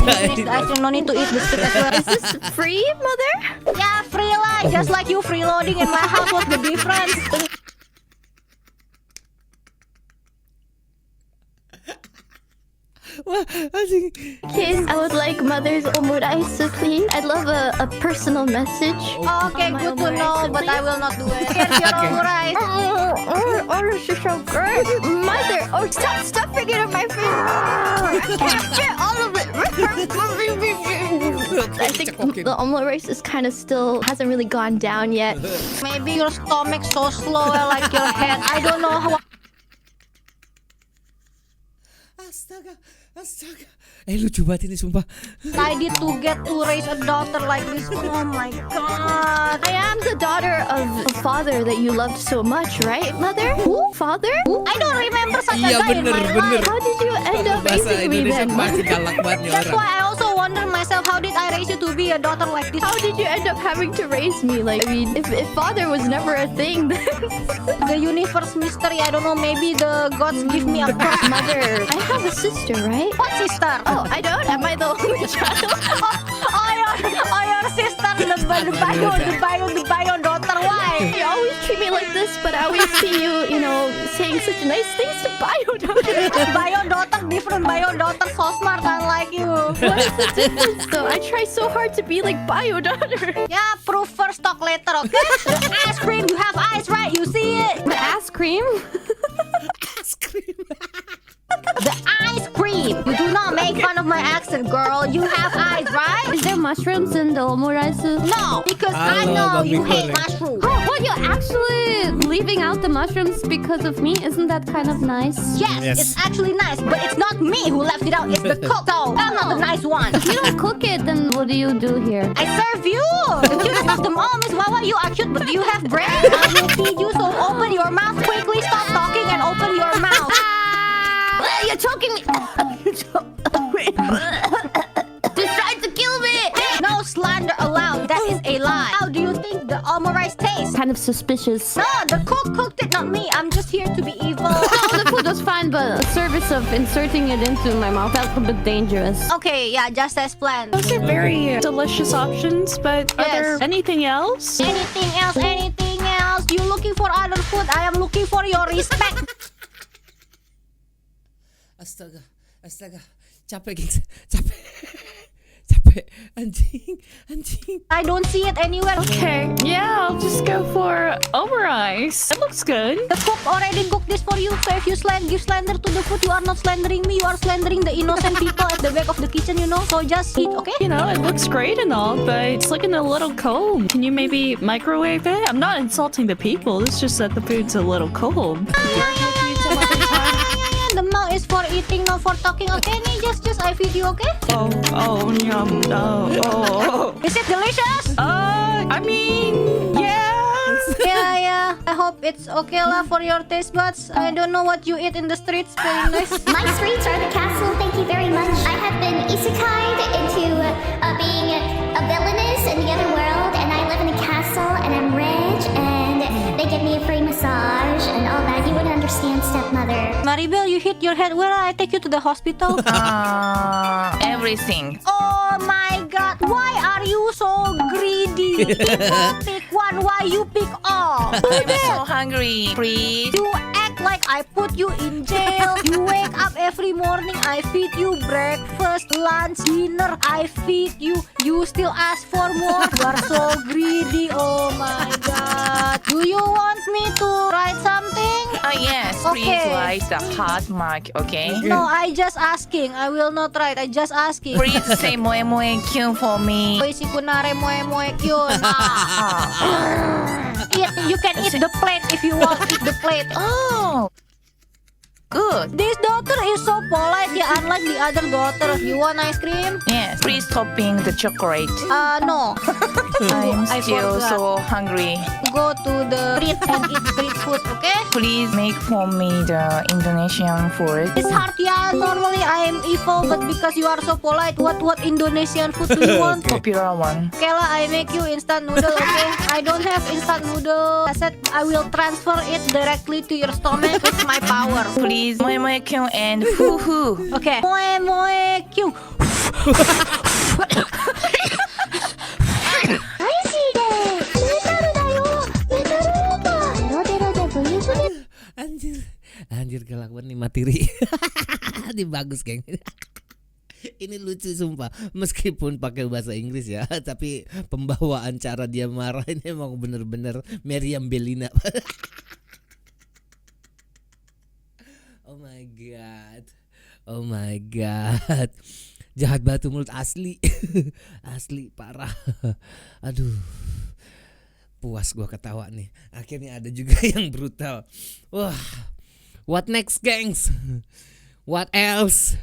Finish the ice cream. No need to eat the stick as well. Is this free, Mother? Yeah, free lah. Just like you freeloading in my house. What's the difference? Anjing. Case I would like mother's omurice, please. I'd love a personal message. Okay, on my good to know, omurice, but I please. will not do it. Here's your omurice. This is so good. Mother, stop freaking out my face. I can't get all of it. I think the omurice is kind of still hasn't really gone down yet. Maybe your stomach so slow like your head. I don't know how. Astaga. Lucu banget ini sumpah. I did to get to raise a daughter like this. Oh my god. I am the daughter of a father that you loved so much, right, mother? Who? Father? I don't remember such a Iya guy in my life. How did you end up Bahasa raising me Indonesia then? masih galak banget nih That's orang. why I also wonder myself, how did I raise you to be a daughter like this? How did you end up having to raise me? Like, I mean, if father was never a thing, then The universe mystery, I don't know, maybe the gods give me a cross. mother. I have a sister, right? What sister? Oh, I don't. Am I the only child? your sister, the bio daughter, why? You always treat me like this, but I always see you, saying such nice things to bio daughter. Bio daughter different, bio daughter so smart, unlike you. What is the difference, though? I try so hard to be like bio daughter. Yeah, proof first, talk later, okay? The ice cream, you have eyes, right? You see it? The ass cream? The ice cream. You do not make fun of my accent, girl. You have eyes, right? Is there mushrooms in the omurice? No, because I know you hate mushrooms. Oh, well, you're actually leaving out the mushrooms because of me. Isn't that kind of nice? Yes, it's actually nice, but it's not me who left it out. It's the cook. So I'm not the nice one. If you don't cook it, then what do you do here? I serve you. The cutest of them all, Miss Wawa. You are cute, but do you have bread? I will feed you, so open your mouth quickly. Stop talking and open your mouth. You're choking me. Just tried to kill me. No slander allowed. That is a lie. How do you think the omurice tastes? Kind of suspicious. No, the cook cooked it, not me. I'm just here to be evil. No, the food was fine, but the service of inserting it into my mouth felt a bit dangerous. Okay, yeah, just as planned. Those are very delicious options, but are Yes. there anything else? Anything else? Anything else? You looking for other food? I am looking for your respect. Astaga. Capek, gengs. Capek. Anjing. I don't see it anywhere. Okay, yeah, I'll just go for omurice. It looks good. The cook already cooked this for you, so if you give slander to the food, you are not slandering me, you are slandering the innocent people at the back of the kitchen, So just eat, okay? You know, it looks great and all, but it's looking a little cold. Can you maybe microwave it? I'm not insulting the people, it's just that the food's a little cold. The mouth is for eating, not for talking, okay? Nih, just I feed you, okay? Oh, yum. Oh. Is it delicious? I mean, yes. Yeah. I hope it's okay lah for your taste buds. I don't know what you eat in the streets. Very nice. My streets are the castle, thank you very much. I have been isekai'd into being a villainess in the other world, and I live in a castle, and I'm rich, and they give me a free massage, and all that. You wouldn't understand, stepmother. Maribel, you hit your head. Where I take you to the hospital? Everything. Oh my god, why are you so greedy? People pick one, why you pick all? I'm so hungry. Please. You act like I put you in jail. You wake up every morning, I feed you breakfast, lunch, dinner, I feed you. You still ask for more. You are so greedy. Oh my god. Do you want me to write something? Yes, please Okay. write the heart mark, okay? No, I just asking. I will not write. I just asking. Please say moe moe kyun for me. Oishi kunare moe moe kyun. You can eat the plate if you want. Eat the plate. Oh, good. This daughter is so polite, yeah, unlike the other daughter. You want ice cream? Yes, please topping the chocolate. No. I'm I still forgot. so hungry. Go to the street and eat street food, okay? Please make for me the Indonesian food. It's hard, yeah. Normally I am evil, but because you are so polite, what Indonesian food do you want? Popular one. Okay lah, I make you instant noodle, okay? I don't have instant noodle. I said I will transfer it directly to your stomach with my power. Please moe moe kyun and hoo hoo. Okay. Moe moe kyung. Anjir galak banget nih materi. Ini bagus, geng. Ini lucu sumpah. Meskipun pakai bahasa Inggris ya, tapi pembawaan cara dia marah ini emang bener-bener Meriam Bellina. Oh my god. Oh my god. Jahat batu mulut asli. Asli parah. Aduh. Puas gua ketawa nih. Akhirnya ada juga yang brutal. Wah. What next, gengs? What else?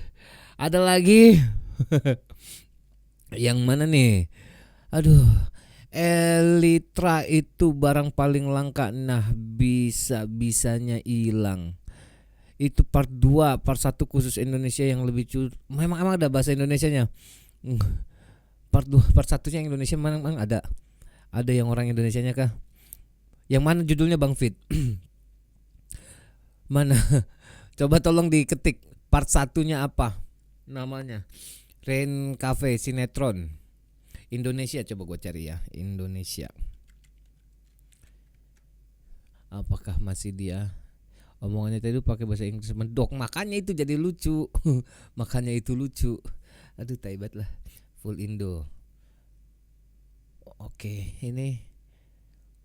Ada lagi? Yang mana nih? Aduh. Elytra itu barang paling langka. Nah, bisa-bisanya hilang. Itu part 2, part 1 khusus Indonesia yang lebih memang ada bahasa Indonesianya. Part 2, part 1-nya yang Indonesia memang ada. Ada yang orang Indonesianya kah? Yang mana judulnya Bang Fit? Mana? Coba tolong diketik part 1-nya apa namanya. Rain Cafe sinetron Indonesia, coba gue cari ya. Indonesia. Apakah masih dia? Omongannya tadi pakai bahasa Inggris mendok, makanya itu jadi lucu. Makanya itu lucu. Aduh taibat lah. Full Indo. Oke, ini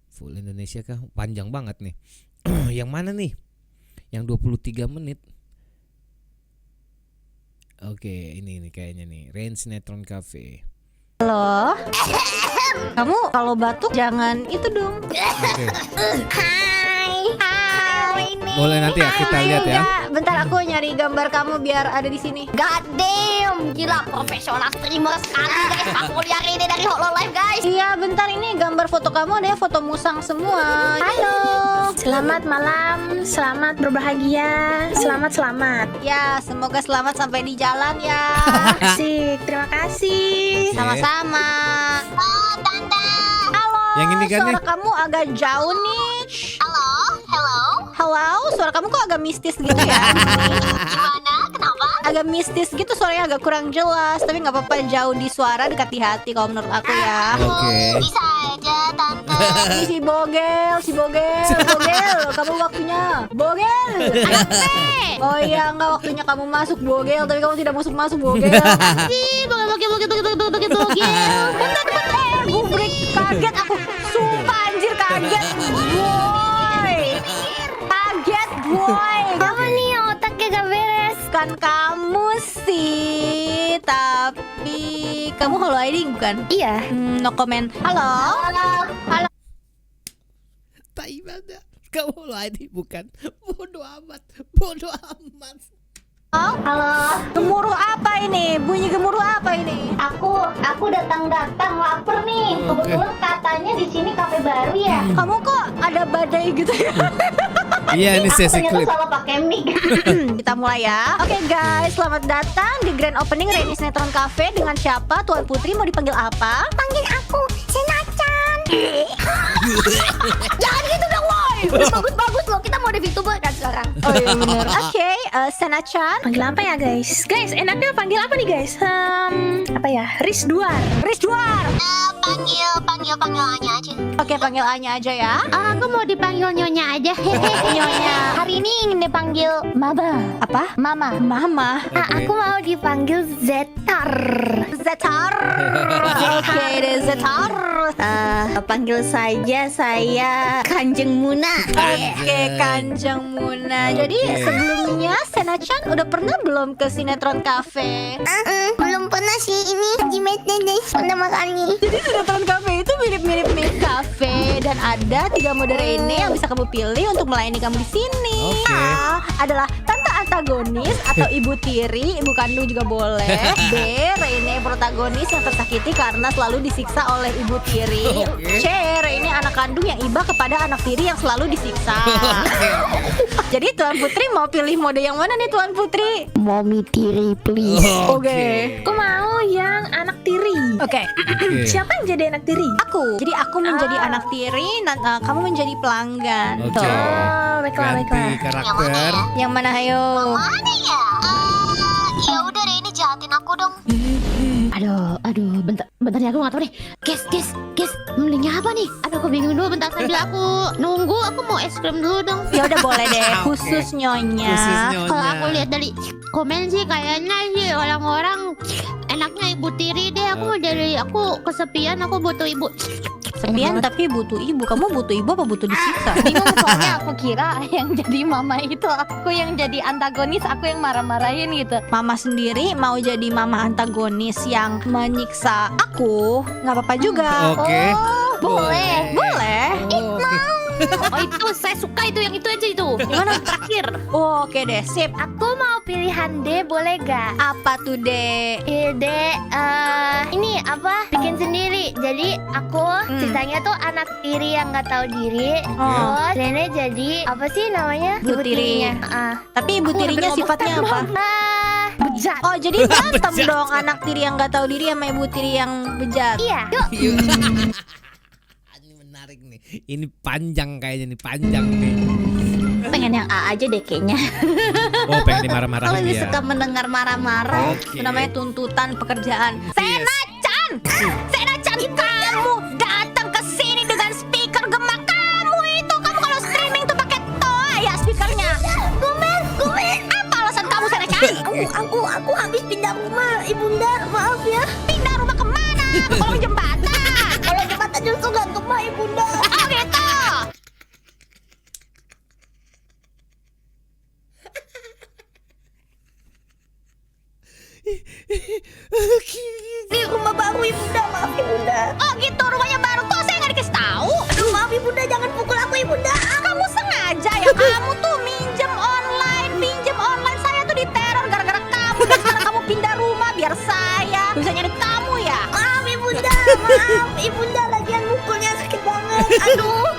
full Indonesia kah? Panjang banget nih. Yang mana nih? Yang 23 menit. Oke, ini kayaknya nih. Rain Sinetron Cafe. Halo. Kamu kalau batuk jangan itu dong. Oke. Hai. Boleh nanti ya kita lihat ya. Bentar aku nyari gambar kamu biar ada di sini. God damn, gila profesional streamer sekali guys. Aku lihat ini dari Hololive guys. Iya, bentar ini gambar foto kamu ada foto musang semua. Halo. Selamat malam, selamat berbahagia, selamat. Ya, semoga selamat sampai di jalan ya. Asik, terima kasih. Sama-sama. Oh, Tante. Halo. Yang ini kan suara nih. kamu agak jauh nih. Halo, hello. Halo, suara kamu kok agak mistis gitu ya? Gimana? Kenapa? Agak mistis gitu, suaranya agak kurang jelas. Tapi nggak apa-apa, jauh di suara dekat di hati kalau menurut aku ya. Oke. Bisa aja, Tante. Ini si Bogel. Kamu waktunya Bogel. Oh iya, nggak waktunya kamu masuk Bogel, tapi kamu tidak masuk Bogel. Ih, bogel. Gubrik, kaget aku. Sumpah anjir kaget. Kaget boy. Apa nih otaknya gak beres? Kan kamu sih, tapi kamu Holo ID bukan? Iya. No comment. Halo. Tai banget. Kamu lo ID bukan. Bodoh amat. Halo. Gemuruh apa ini? Bunyi gemuruh apa ini? Aku datang lapar nih. Kebetulan katanya di sini kafe baru ya. Kamu kok ada badai gitu ya? Iya, ini sesi Ternyata klip. salah pakai mic. Kita mulai ya. Oke guys, selamat datang di grand opening Rainy Sinetron Cafe. Dengan siapa? Tuan Putri mau dipanggil apa? Panggil aku Senachan. Jangan gitu dong, woy. Bagus loh. Kita mau di VTuber kan sekarang. Oh iya benar. Oke, Senachan. Panggil apa ya guys? Guys, enaknya panggil apa nih guys? Apa ya? Rizduar. Panggil Anya aja. Oke, panggil Anya aja ya. Aku mau dipanggil Nyonya aja. Nyonya. Hari ini ingin dipanggil Mama. Apa? Mama. Aku mau dipanggil Zetar. Oke deh, Zetar. Panggil saja saya Kanjeng Muna. Oke, Kanjeng Muna. Jadi sebelumnya Senachan udah pernah belum ke Sinetron Cafe? Belum pernah sih, ini Jimetnya pertama kali. Jadi Sinetron Cafe itu mirip-mirip Miss Cafe dan ada 3 mode Rene yang bisa kamu pilih untuk melayani kamu di sini. Oke. A adalah tante antagonis atau ibu tiri, ibu kandung juga boleh. B, Rene protagonis yang tersakiti karena selalu disiksa oleh ibu tiri. Oke. C, Rene anak kandung yang iba kepada anak tiri yang selalu disiksa. Jadi Tuan Putri mau pilih mode yang mana nih Tuan Putri? Mommy tiri please. Oke. Aku mau yang anak tiri. Oke. Siapa yang jadi anak tiri? Aku. Jadi aku menjadi anak tiri, kamu menjadi pelanggan. Oke. Oh, baiklah. Ganti karakter. Yang mana ayo? Mana ya? Ya udah Rene jahatin aku dong. Aduh, bentar ya, aku nggak tahu deh. Guys, mendingnya apa nih? Aduh, aku bingung dulu. Bentar sambil aku nunggu, aku mau es krim dulu dong. Ya udah boleh deh, khusus nyonya. Khusus nyonya. Kalau aku lihat dari komen sih kayaknya sih orang-orang enaknya Ibu Tiri deh. Aku kesepian, aku butuh ibu. Sepian tapi butuh ibu. Kamu butuh ibu apa butuh disiksa? Bingung soalnya aku kira yang jadi mama itu aku yang jadi antagonis, aku yang marah-marahin gitu. Mama sendiri mau jadi mama antagonis yang menyiksa aku, nggak apa-apa juga. Oke. Boleh. Boleh. Oh itu saya suka itu, yang itu aja itu. Gimana terakhir? Oke deh, sip. Aku mau pilihan D, boleh gak? Apa tuh deh? Ide ini apa? Bikin sendiri. Jadi aku ceritanya tuh anak tiri yang nggak tahu diri. Terus Rene jadi apa sih namanya? Ibu tiri. Tapi ibu tirinya sifatnya apa? Bejat. Oh jadi berantem dong anak tiri yang nggak tahu diri sama ibu tiri yang bejat. Iya. Ini menarik nih. Ini panjang kayaknya nih, panjang nih. Pengen yang A aja deh kayaknya. Oh, pengen dimarah-marahin Aku lebih ya. suka mendengar marah-marah. Oke. Itu namanya tuntutan pekerjaan. Sena-chan, kamu datang ke sini dengan speaker gema kamu itu. Kamu kalau streaming tuh pakai toa ya speakernya. Gumen. Apa alasan kamu, Sena-chan? Aku habis pindah rumah, Ibunda. Maaf ya. Pindah rumah kemana? Ke kolong jembatan. Kalau jembatan justru gak rumah, Ibunda. Oh gitu. Ini rumah baru, Ibunda. Maaf, Ibunda. Oh gitu, rumahnya baru tuh saya nggak dikasih tahu. Aduh, maaf, Ibunda. Jangan pukul aku, Ibunda. Kamu sengaja ya, kamu tuh pinjem online saya tuh diteror gara-gara kamu. Dan sekarang kamu pindah rumah biar saya bisa nyari kamu ya. Maaf, Ibunda. Maaf, Ibunda. Lagian mukulnya sakit banget. Aduh.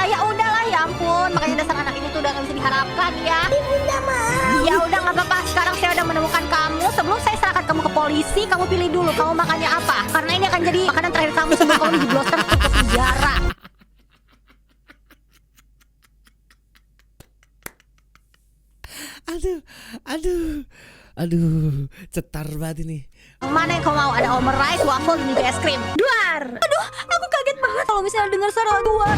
Ya udahlah, ya ampun. Makanya dasar anak ini tuh udah gak bisa diharapkan ya. Ibunda, maaf. Ya udah nggak apa-apa. Sekarang saya udah menemukan kamu. Sebelum saya serahkan kamu ke polisi, kamu pilih dulu kamu makannya apa. Karena ini akan jadi makanan terakhir kamu sebelum kamu dijebloskan ke penjara. Aduh, cetar banget ini. Mana yang kau mau? Ada omelet rice, waffle, dan juga es krim. Duar. Aduh, aku kaget banget kalau misalnya dengar suara duar.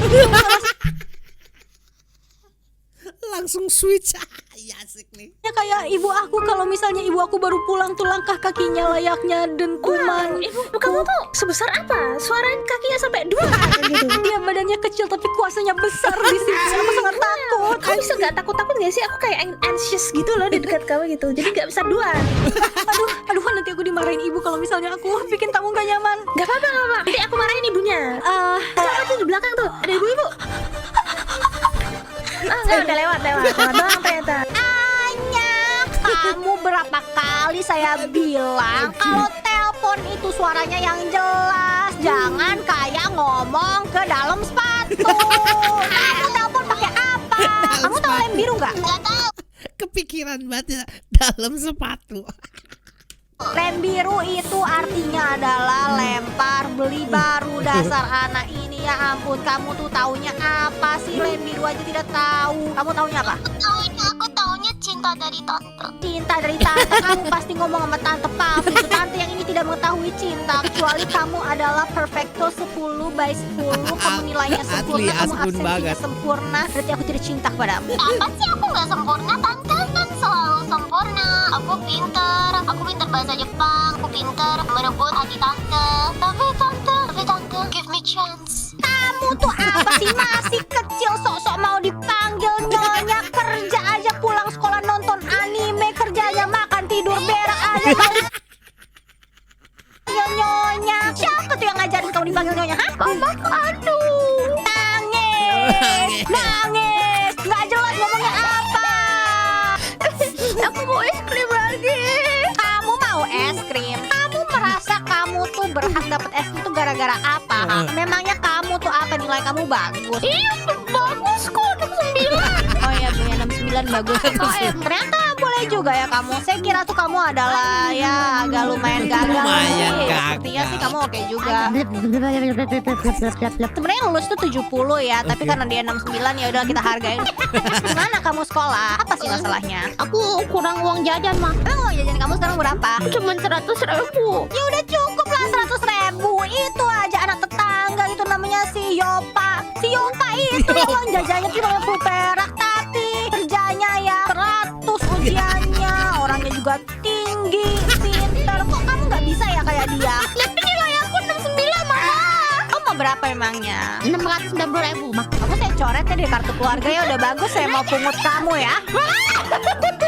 Langsung switch. Ya asik nih. Ya kayak ibu aku, kalau misalnya ibu aku baru pulang tuh langkah kakinya layaknya dentuman. Ibu kamu tuh sebesar apa? Suara kakinya sampai 2 gitu. Dia badannya kecil tapi kuasanya besar di sini. Aku sangat takut. Kamu bisa gak takut-takut gak sih? Aku kayak anxious gitu loh di dekat kamu gitu. Jadi gak bisa 2. Aduh, nanti aku dimarahin ibu kalau misalnya aku bikin tamu gak nyaman. Gak apa-apa. Nanti aku marahin ibunya. Siapa tuh di belakang tuh? Ada ibu-ibu. Enggak, udah lewat doang ternyata. Kamu berapa kali saya bilang kalau telepon itu suaranya yang jelas, jangan kayak ngomong ke dalam sepatu. Kamu telepon pakai apa? Kamu tahu lem biru nggak? Gak tahu. Kepikiran banget ya, dalam sepatu. Lem biru itu artinya adalah lempar beli baru. Dasar anak ini, ya ampun, kamu tuh taunya apa sih? Lem biru aja tidak tahu. Kamu taunya apa? Aku taunya cinta dari tante. Cinta dari tante. Kamu pasti ngomong sama tante palsu. Itu tante yang ini tidak mengetahui cinta. Kecuali kamu adalah perfecto 10/10. Kamu nilainya sempurna, kamu Askun absensinya banget. sempurna. Berarti aku tidak cinta kepadamu. Apa sih, aku gak sempurna, tante? Kan selalu sempurna. Aku pintar bahasa Jepang. Aku pintar merebut hati tante. Tapi tante, give me chance. Kamu tuh apa sih, masih kecil sok-sok mau dipanggil nyonya. Kerja aja, pulang sekolah nonton anime, kerja aja makan tidur berak aja. Panggil nyonya. Siapa tuh yang ngajarin kamu dipanggil nyonya? Hah? Papa, aduh. Nangis. Nggak jelas ngomongnya apa. Aku mau es krim lagi. Kamu mau es krim? Kamu merasa kamu tuh berhak dapat es krim tuh gara-gara apa? Memangnya kamu tuh apa, nilai kamu bagus? Iya, bagus kok, 69. Oh iya, punya 69 bagus. Ternyata boleh juga ya kamu. Saya kira tuh kamu adalah ya agak lumayan gagal. Lumayan sih. gagal. Sepertinya sih kamu oke juga. Sebenarnya lulus tuh 70 ya, tapi karena dia 69 ya udah kita hargain. Gimana kamu sekolah? Apa sih masalahnya? Aku kurang uang jajan, mah. Emang uang jajan kamu sekarang berapa? Cuma 100.000. Ya udah cukup lah 100.000. Itu aja anak tetangga itu namanya si Yopa. Si Yopa itu uang jajannya cuma 50 perak, tapi kerjanya ya 100 ujiannya. Orangnya juga ya. Tapi nilai aku 69 mama. Kamu mau berapa emangnya? 690.000 mak. Kamu saya coret ya di kartu keluarga ya, udah bagus. Saya mau pungut kamu ya.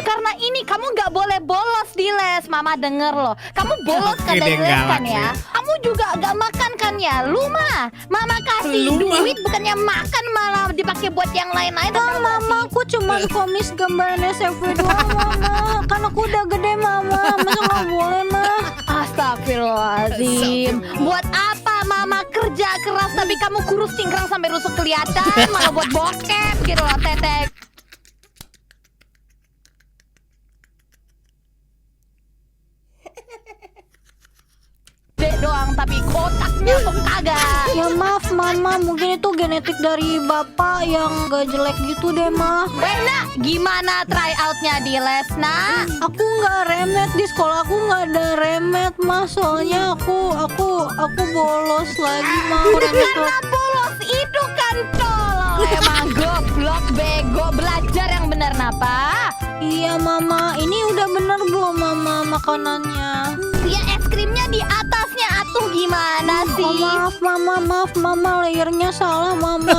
Karena ini kamu nggak boleh bolos di les. Mama denger loh. Kamu bolos kan dari les kan ya. Kamu juga nggak makan kan ya. Lu mah Mama kasih duit bukannya makan malah dipakai buat yang lain-lain. Mama aku cuma komis gambarnya selfie doang Mama. Kan aku udah gede Mama. Masa nggak boleh mah? Astagfirullahaladzim. Buat apa Mama kerja keras tapi kamu kurus cingkrang sampai rusuk kelihatan, malah buat bokep gitu loh Teteh. Doang tapi kotaknya tuh kagak. Ya maaf Mama, mungkin itu genetik dari bapak yang gak jelek gitu deh Ma. Nak, gimana try outnya di les nak? Aku nggak remet di sekolah, aku nggak ada remet Ma. Soalnya aku bolos lagi Ma. Karena bolos itu kan tolong. Emang goblok bego, belajar yang bener napa? Iya Mama, ini udah bener belum Mama makanannya? Ya es krimnya di atasnya atuh gimana sih? Oh, maaf Mama, layernya salah Mama.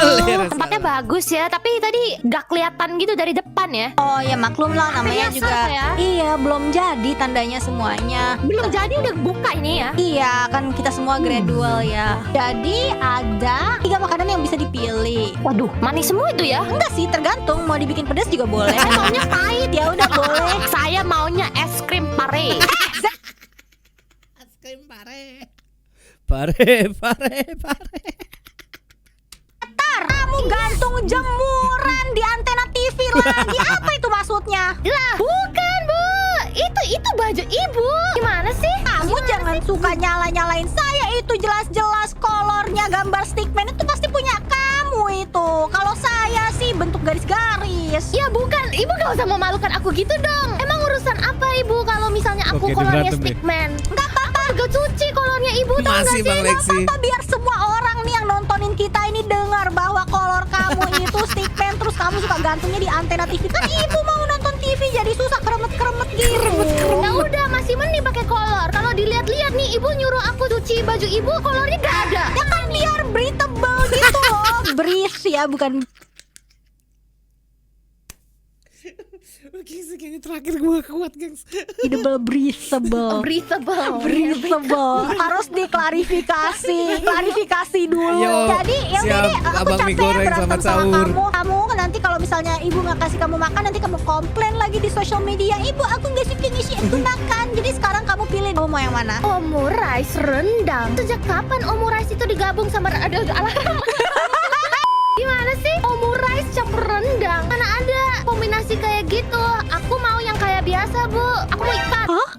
Tempatnya bagus ya, tapi tadi gak kelihatan gitu dari depan ya. Oh ya maklum lah namanya biasa juga ya. Iya belum jadi tandanya semuanya. Belum jadi udah buka ini ya. Iya kan kita semua gradual ya. Jadi ada 3 makanan yang bisa dipilih. Waduh, manis semua itu ya? Enggak sih, tergantung mau dibikin pedas juga boleh. Saya maunya pahit. Ya udah boleh. Saya maunya es krim pare. Es krim pare. Pare. Kamu gantung jemuran di antena TV lagi. Apa itu maksudnya? Lah, bukan Bu. Itu baju ibu. Gimana sih? Kamu jangan suka nyala-nyalain saya. Itu jelas-jelas kolornya gambar stickman itu pasti punya kamu itu. Kalau saya sih bentuk garis-garis. Ya bukan, ibu gak usah memalukan aku gitu dong. Emang urusan apa ibu kalau misalnya aku kolornya stickman? Nggak apa-apa. Gak cuci kolornya ibu tau gak Masih sih? Bang Lexi. Apa biar semua orang nih yang nontonin kita ini dengar bahwa kolor kamu itu stickman, terus kamu suka gantungnya di antena TV. Kan ibu mau nonton TV jadi susah keremet-keremet gitu. Nah udah masih mending pakai kolor. Kalau dilihat-lihat nih ibu nyuruh aku cuci baju ibu kolornya gak ada. Ya kan biar breathable gitu loh. Breathe ya bukan. Oke, segini terakhir gue kuat, gengs. breathable. Harus diklarifikasi. Klarifikasi dulu. Yo, jadi ya udah siap, deh, aku Abang capek Mie Goreng, berantem selamat sama sahur. kamu nanti kalau misalnya ibu nggak kasih kamu makan, nanti kamu komplain lagi di sosial media. Ibu aku nggak suka ngasih aku makan. Jadi sekarang kamu pilih kamu mau yang mana? Omurice rendang. Sejak kapan omurice itu digabung sama alarm? Gimana sih? Omurice campur rendang. Mana ada kombinasi kayak gitu? Aku mau yang kayak biasa, Bu. Aku mau ikan. Hah?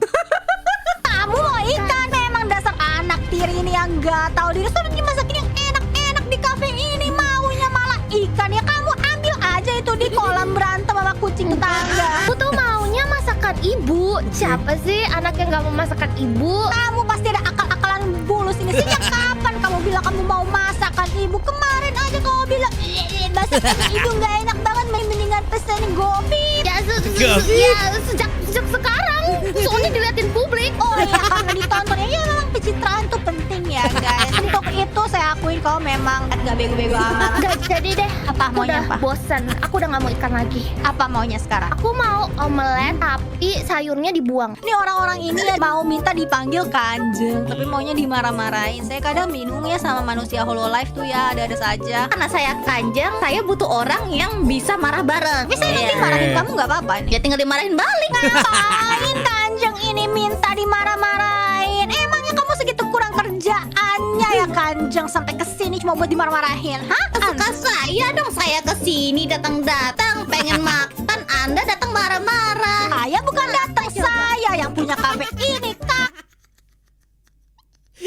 Kamu mau ikan? Memang dasar anak tiri ini yang nggak tahu diri. Sudah dimasakin yang enak-enak di kafe ini, maunya malah ikan. Ya kamu ambil aja itu di kolam berantem sama kucing tetangga. Aku tuh maunya masakan ibu. Siapa sih anak yang nggak mau masakan ibu? Kamu pasti ada akal-akalan bulus ini. Sejak kapan kamu bilang kamu mau masakan ibu? Kemarin aja kamu bilang masakan ibu nggak enak banget, mendingan pesen GoFit. Ya sejak sekarang. Soalnya diliatin publik. Oh ya karena ditonton ya memang pencitraan tuh penting ya guys. Untuk itu saya akuin kau memang gak bego-bego amat. Gak jadi deh. Apa Aku maunya udah apa? bosan. Aku udah gak mau ikan lagi. Apa maunya sekarang? Aku mau omelet tapi sayurnya dibuang. Ini orang-orang ini ya mau minta dipanggil kanjeng, tapi maunya dimarah-marahin. Saya kadang bingung ya sama manusia Hololive tuh ya, ada-ada saja. Karena saya kanjeng, saya butuh orang yang bisa marah bareng. Bisa nanti marahin kamu nggak apa-apa nih. Ya tinggal dimarahin balik. Ngapain kanjeng ini minta dimarah-marahin? Emangnya kamu segitu kurang kerjaannya ya kanjeng sampai kesini cuma buat dimarah-marahin? Hah? Suka saya dong, saya kesini datang-datang pengen makan, Anda datang marah-marah. Saya bukan datang, saya yang punya kafe ini kak.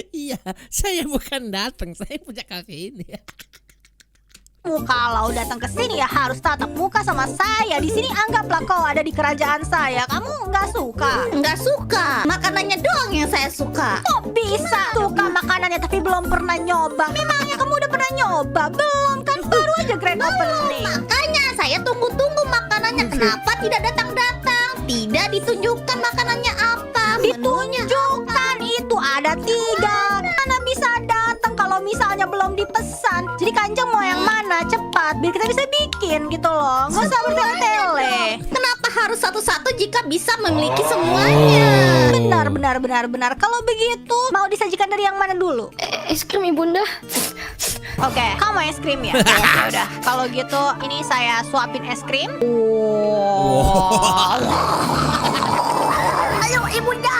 Iya, saya bukan datang, saya punya kafe ini. Kalau datang ke sini ya harus tatap muka sama saya. Di sini anggaplah kau ada di kerajaan saya. Kamu nggak suka? Nggak suka. Makanannya doang yang saya suka. Kok bisa suka makanannya tapi belum pernah nyoba? Memangnya kamu udah pernah nyoba? Belum kan? Baru aja grand opening. Makanya saya tunggu-tunggu makanannya. Kenapa tidak datang-datang? Tidak ditunjukkan makanannya apa? Ditunjukkan itu ada cepat biar kita bisa bikin gitu loh. Nggak usah bertele-tele. Kenapa harus satu-satu jika bisa memiliki semuanya? Benar. Kalau begitu mau disajikan dari yang mana dulu? Es krim ibunda. Oke, kamu es krim ya? Ya udah. Kalau gitu ini saya suapin es krim. Ayo ibunda.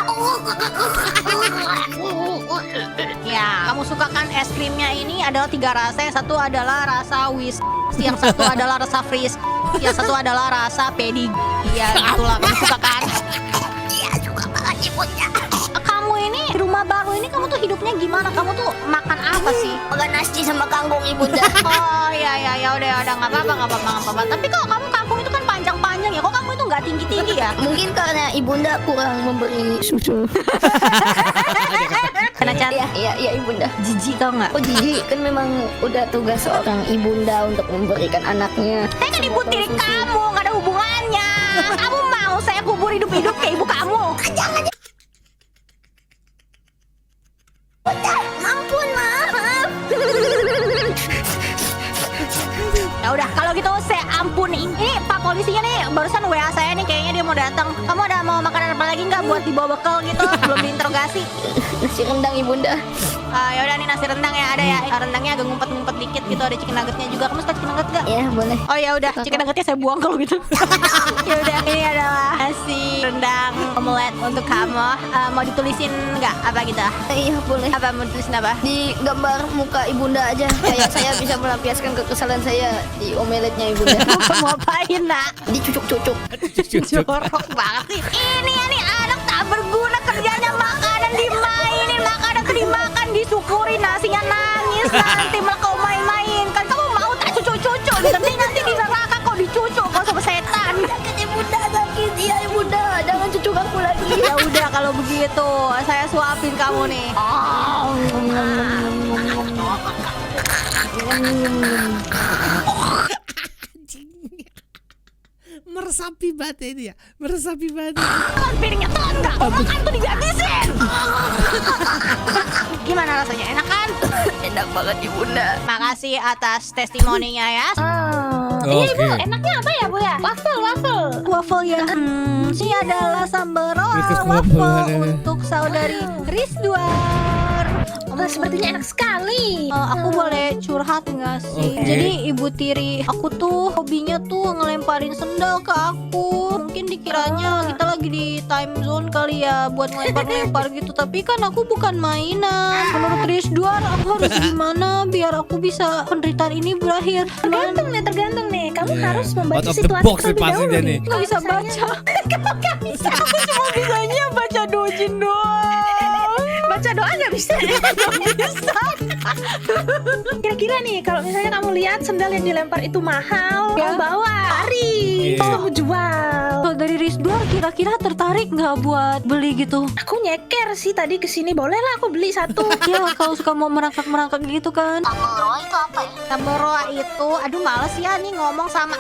Ya, kamu suka kan es krimnya ini adalah 3 rasa. Yang satu adalah rasa whisk, yang satu adalah rasa freeze, yang satu adalah rasa pedi. Ya, itulah kamu suka kan? Iya suka banget ibunda. Kamu ini di rumah baru ini kamu tuh hidupnya gimana? Kamu tuh makan apa sih? Makan nasi sama kangkung ibunda. Oh ya udah nggak apa-apa. Tapi kalau kamu kangkung itu kan panjang-panjang ya. Kok kamu itu nggak tinggi-tinggi ya? Mungkin karena ibunda kurang memberi susu. Kena cat. Iya ibunda. Jijik tau nggak? Oh jijik, kan memang udah tugas seorang ibunda untuk memberikan anaknya. Saya kan ibu tiri kamu, nggak ada hubungannya. Kamu mau saya kubur hidup-hidup kayak ibu kamu? Jangan. Ampun maaf. Ya udah, kalau gitu saya ampuni. Ini Pak polisinya nih barusan WA saya nih, kayaknya dia mau datang. Kamu ada mau makanan apa lagi nggak buat dibawa bekal gitu? Belum diinterogasi. Nasi rendang ibunda. Ya udah nih nasi rendang ya ada ya. Rendangnya agak ngumpet-ngumpet dikit gitu. Ada chicken nuggetnya juga. Kamu suka chicken nugget nggak? Ya boleh. Oh ya udah, chicken nuggetnya saya buang kalau gitu. Ya udah, ini adalah nasi rendang omelet untuk kamu. Mau ditulisin nggak apa gitu? Iya boleh. Apa mau ditulisin apa? Di gambar muka ibunda aja. Kayak saya bisa melampiaskan kekesalan saya di omeletnya ibunda. Kamu apain nak? Dicucuk-cucuk. Jorok banget sih. Ini ya nih anak tak berguna kerjanya, makanan dimainin, makanan dimakan, disyukuri, nasinya nangis, nanti malah kau main-main. Kan kamu mau tak cucu-cucu, nanti di neraka kau dicucuk kau sama setan. Sakit ibunda, sakit. Iya ibunda, jangan cucuk aku lagi. Ya udah kalau begitu, saya suapin kamu nih. Meresapi banget ini ya, meresapi banget. Telan piringnya, telan nggak? Makan tuh dihabisin. Gimana rasanya? Enak kan? Enak banget ibunda. Makasih atas testimoninya ya. Ini Bu, enaknya apa ya Bu ya? Waffle ya. Ini adalah sambal Because roll waffle waffle ada. untuk saudari Rizduar. Sepertinya enak sekali. Aku boleh curhat nggak sih? Oke. Jadi ibu tiri aku tuh hobinya tuh ngelemparin sendal ke aku. Mungkin dikiranya kita lagi di time zone kali ya buat ngelempar-ngelempar gitu. Tapi kan aku bukan mainan. Menurut Rizduar aku harus gimana biar aku bisa penderitaan ini berakhir? Tergantung nih. Kamu Yeah. harus Out membaca of the situasi box nih terlebih pasti dahulu dia nih. nih. Nggak bisa baca. Aku cuma bisanya baca dojin doang. Baca doa nggak bisa. Kira-kira nih, kalau misalnya kamu lihat sendal yang dilempar itu mahal, Ya. kamu bawa, lari, Iya. terus kamu jual. Kalau dari Rizduar kira-kira tertarik nggak buat beli gitu? Aku nyeker sih tadi kesini, boleh lah aku beli satu. Ya kalau suka mau merangkak-merangkak gitu kan. Sambal roa itu apa ya? Sambal roa itu, aduh males ya nih ngomong sama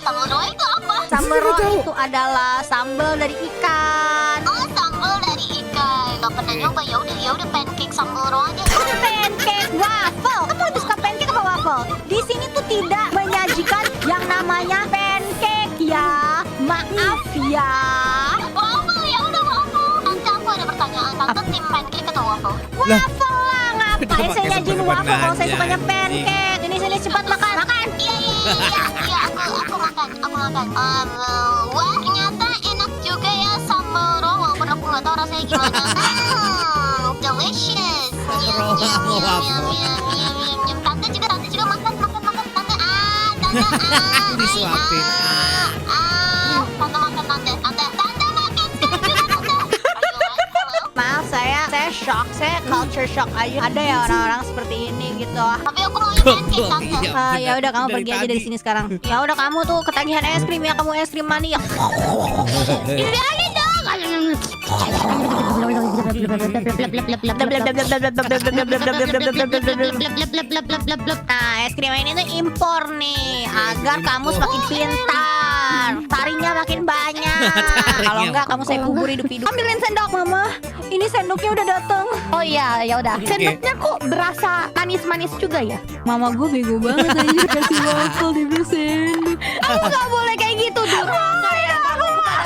Sambal roa itu apa? Sambal roa itu adalah sambal dari ikan. Oh sambal dari ikan. Gak pernah nyoba, ya udah pancake sambal roa aja. Pancake waffle. Kamu lebih suka pancake apa waffle? Di sini tuh tidak menyajikan yang namanya pancake ya. Maaf ya. Waffle ya udah waffle. Tante aku ada pertanyaan. Tante tim pancake atau waffle? Waffle lah, ngapain Kenapa saya pakai nyajin sempet waffle kalau saya nanya, sukanya anjing? pancake. Ini cepat makan. Makan. Iya aku makan. Wah ternyata enak juga ya sambal roa. Walaupun aku nggak tahu rasanya gimana. Delicious. Nyam. Tante juga makan. Tante Disuapin. Tante makan tante makan sekarang juga tante. Maaf saya shock, saya culture shock aja. Ada ya orang-orang seperti ini gitu. Tapi aku mau pancake tante. Ya udah kamu pergi aja dari sini sekarang. Ya udah kamu tuh ketagihan es krim ya, kamu es krim mania. Ini ada dong. Nah, es krim ini tuh impor nih agar kamu semakin pintar. Sabar, taringnya makin banyak. Kalau enggak kamu saya kubur hidup-hidup. Ambilin sendok, Mama. Ini sendoknya udah datang. Oh iya, ya udah. Sendoknya kok berasa manis-manis juga ya? Mama gue bego banget aja kasih waffle di sendok. Kamu gak boleh kayak gitu, durhaka ya.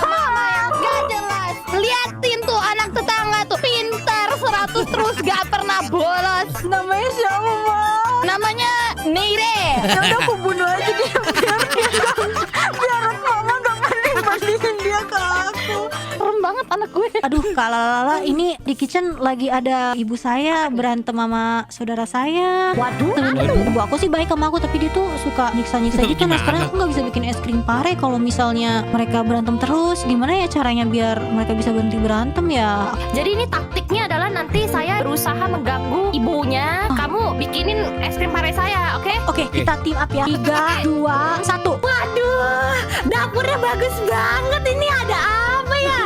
Mama yang gak jelas. Liatin tuh anak tetangga tuh pintar 100 terus gak pernah bolos. Namanya siapa, Ma? Namanya Neire. Ya udah aku bunuh aja dia biar Mama gak banding-bandingin dia ke aku. Serem banget anak gue. Aduh, Kak Lala, ini di kitchen lagi ada ibu saya berantem sama saudara saya. Waduh. Ibu aku sih baik sama aku, tapi dia tuh suka nyiksa-nyiksa gitu. Nah sekarang aku nggak bisa bikin es krim pare kalau misalnya mereka berantem terus. Gimana ya caranya biar mereka bisa berhenti berantem ya? Jadi ini taktiknya adalah nanti saya berusaha mengganggu ibunya. Kamu bikinin es krim pare saya, oke? Oke, kita team up ya. 3, 2, 1. Waduh, dapurnya bagus banget. Ini ada apa ya?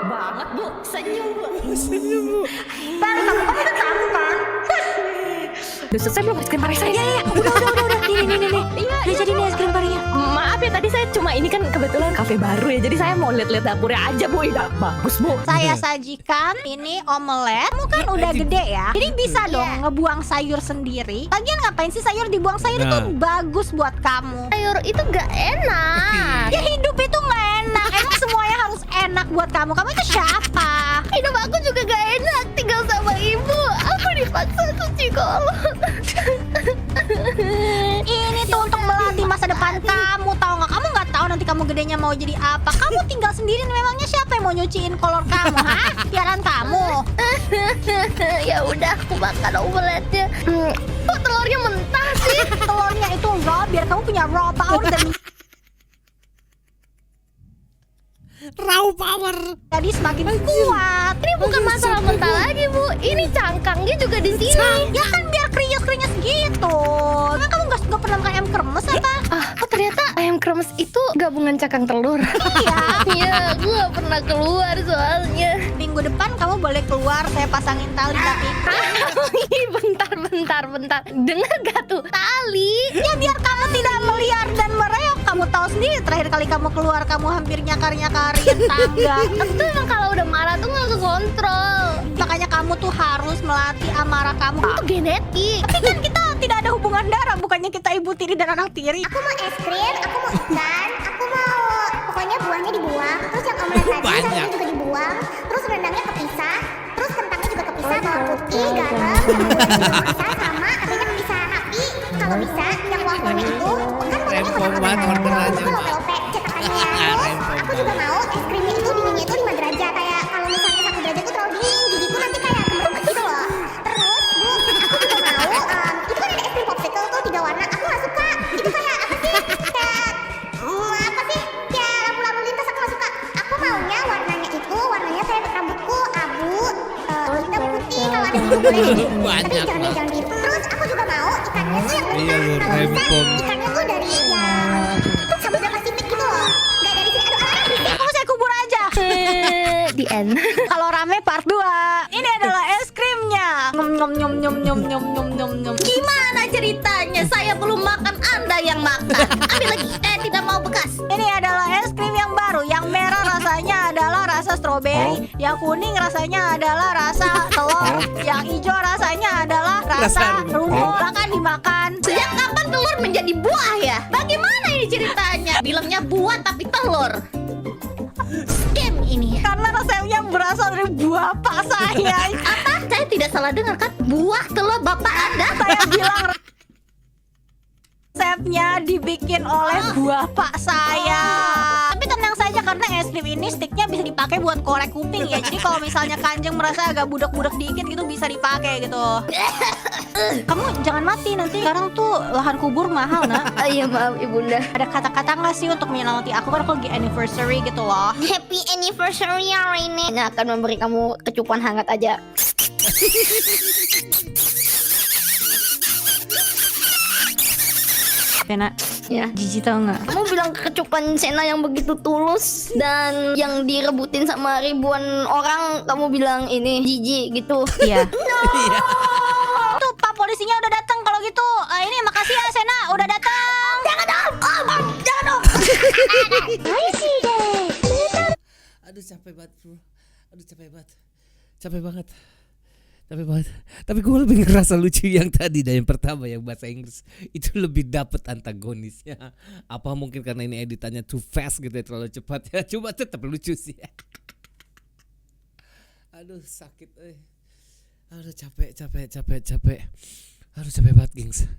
Banget bu, senyum bu. Balik kamu udah tahu kan? Udah selesai belum es krim pare saya? Iya, udah. Nih. Udah jadi nih es krim parenya. Maaf ya tadi saya cuma ini kan kebetulan kafe baru ya, jadi saya mau lihat-lihat dapurnya aja bu. Udah bagus bu. Saya sajikan ini omelet. Kamu kan udah gede ya, jadi bisa dong ngebuang sayur sendiri. Lagian ngapain sih sayur dibuang? Sayur itu bagus buat kamu. Sayur itu gak enak. Ya hidup itu gak enak. Emang semuanya harus enak buat kamu. Kamu itu siapa? Hidup aku juga gak enak tinggal sama ibu. Aku dipaksa cuci kolong. Ini tuh untuk melatih masa depan kamu, tahu nggak? Kamu nggak tahu nanti kamu gedenya mau jadi apa. Kamu tinggal sendiri, memangnya siapa yang mau nyuciin kolor kamu? Hah? Piaran kamu. Ya udah, aku makan omeletnya. Kok telurnya mentah sih? Telurnya itu raw, biar kamu punya raw power dan Raw power. jadi semakin kuat. Ini bukan masalah mentah lagi bu. Ini cangkangnya juga di sini. Ya kan biar krinyes-krinyes gitu. Emang kamu nggak pernah makan ayam kremes apa? Oh ternyata ayam kremes itu gabungan cangkang telur. Iya. Iya, gue gak pernah keluar soalnya. Minggu depan kamu boleh keluar, saya pasangin tali tapi. Bentar. Dengar gak tuh tali? Ya biar kamu tidak meliar dan mereok. Kamu tahu sendiri terakhir kali kamu keluar kamu hampir nyakar-nyakarin tangga. Itu emang kalau udah marah tuh gak kekontrol. Makanya kamu tuh harus melatih amarah kamu. Itu genetik. Tapi kan kita tidak ada hubungan darah, bukannya kita ibu tiri dan anak tiri. Aku mau es krim, aku mau ikan, aku mau pokoknya buahnya dibuang, terus yang omelet tadi sayurnya juga dibuang, terus rendangnya kepisah, terus kentangnya juga kepisah, bawang putih, garam, sama gula juga kepisah, sama adanya kepisah. Tapi kalau bisa yang wafelnya itu kan pokoknya kotak-kotak itu lope-lope cetakannya. Terus aku juga mau es krimnya itu dinginnya itu 5 derajat, kayak kalau misalnya 1 derajat itu terlalu dingin, gigiku nanti kayak kembang gitu loh. Terus Bu, aku juga mau itu kan ada es krim popsicle tuh 3 warna, aku gak suka. Itu kayak apa sih? Kayak apa sih? Kayak lampu-lampu lintas aku gak suka. Aku maunya warnanya itu, warnanya saya rambutku abu, hitam putih kalau ada gitu boleh. Tapi jangan di. Terus aku juga mau ikannya tuh yang mentah. Kalau bisa ikannya tuh dari yang Samudra Pasifik gitu loh. Gak dari sini. Aduh, Kamu saya kubur aja. The end. Kalau rame part 2. Ini adalah es krimnya. Nyom. Gimana ceritanya? Saya belum makan, Anda yang makan. Ambil lagi. Tidak mau bekas. Ini adalah es krim yang baru. Yang merah rasanya adalah rasa stroberi. Yang kuning rasanya adalah rasa telur. Yang hijau rasanya adalah rasa rumput. Silakan dimakan. Sejak kapan telur menjadi buah ya? Bagaimana ini ceritanya? Bilangnya buah tapi telur. Scam ini. Karena resepnya berasal dari buah pak saya. Apa? Saya tidak salah dengar kan? Buah telur bapak Anda? Saya bilang resepnya dibikin oleh buah pak saya. Tapi tenang saja karena es krim ini sticknya bisa dipakai buat korek kuping ya. Jadi kalau misalnya Kanjeng merasa agak budak-budak dikit gitu bisa dipakai gitu. Kamu jangan mati nanti. Sekarang tuh lahan kubur mahal nak. Iya maaf ibunda. Ada kata-kata nggak sih untuk menyelamati aku kan aku lagi anniversary gitu loh. happy anniversary hari ini. Hanya akan memberi kamu kecupan hangat aja. Pena. Ya, Jijik tau nggak? kamu bilang kecupan Sena yang begitu tulus dan yang direbutin sama ribuan orang, kamu bilang ini jijik gitu. Iya. Iya. Tuh Pak polisinya udah datang kalau gitu. Ini makasih ya Sena udah datang. Jangan dong. Jangan dong. Aduh capek banget bro. Aduh capek banget. Capek banget. Capek banget. Tapi gue lebih ngerasa lucu yang tadi dan yang pertama yang bahasa Inggris itu lebih dapet antagonisnya. Apa mungkin karena ini editannya too fast gitu ya, terlalu cepat ya. Cuma tetap lucu sih. Aduh sakit. Aduh capek. Aduh capek banget gengs.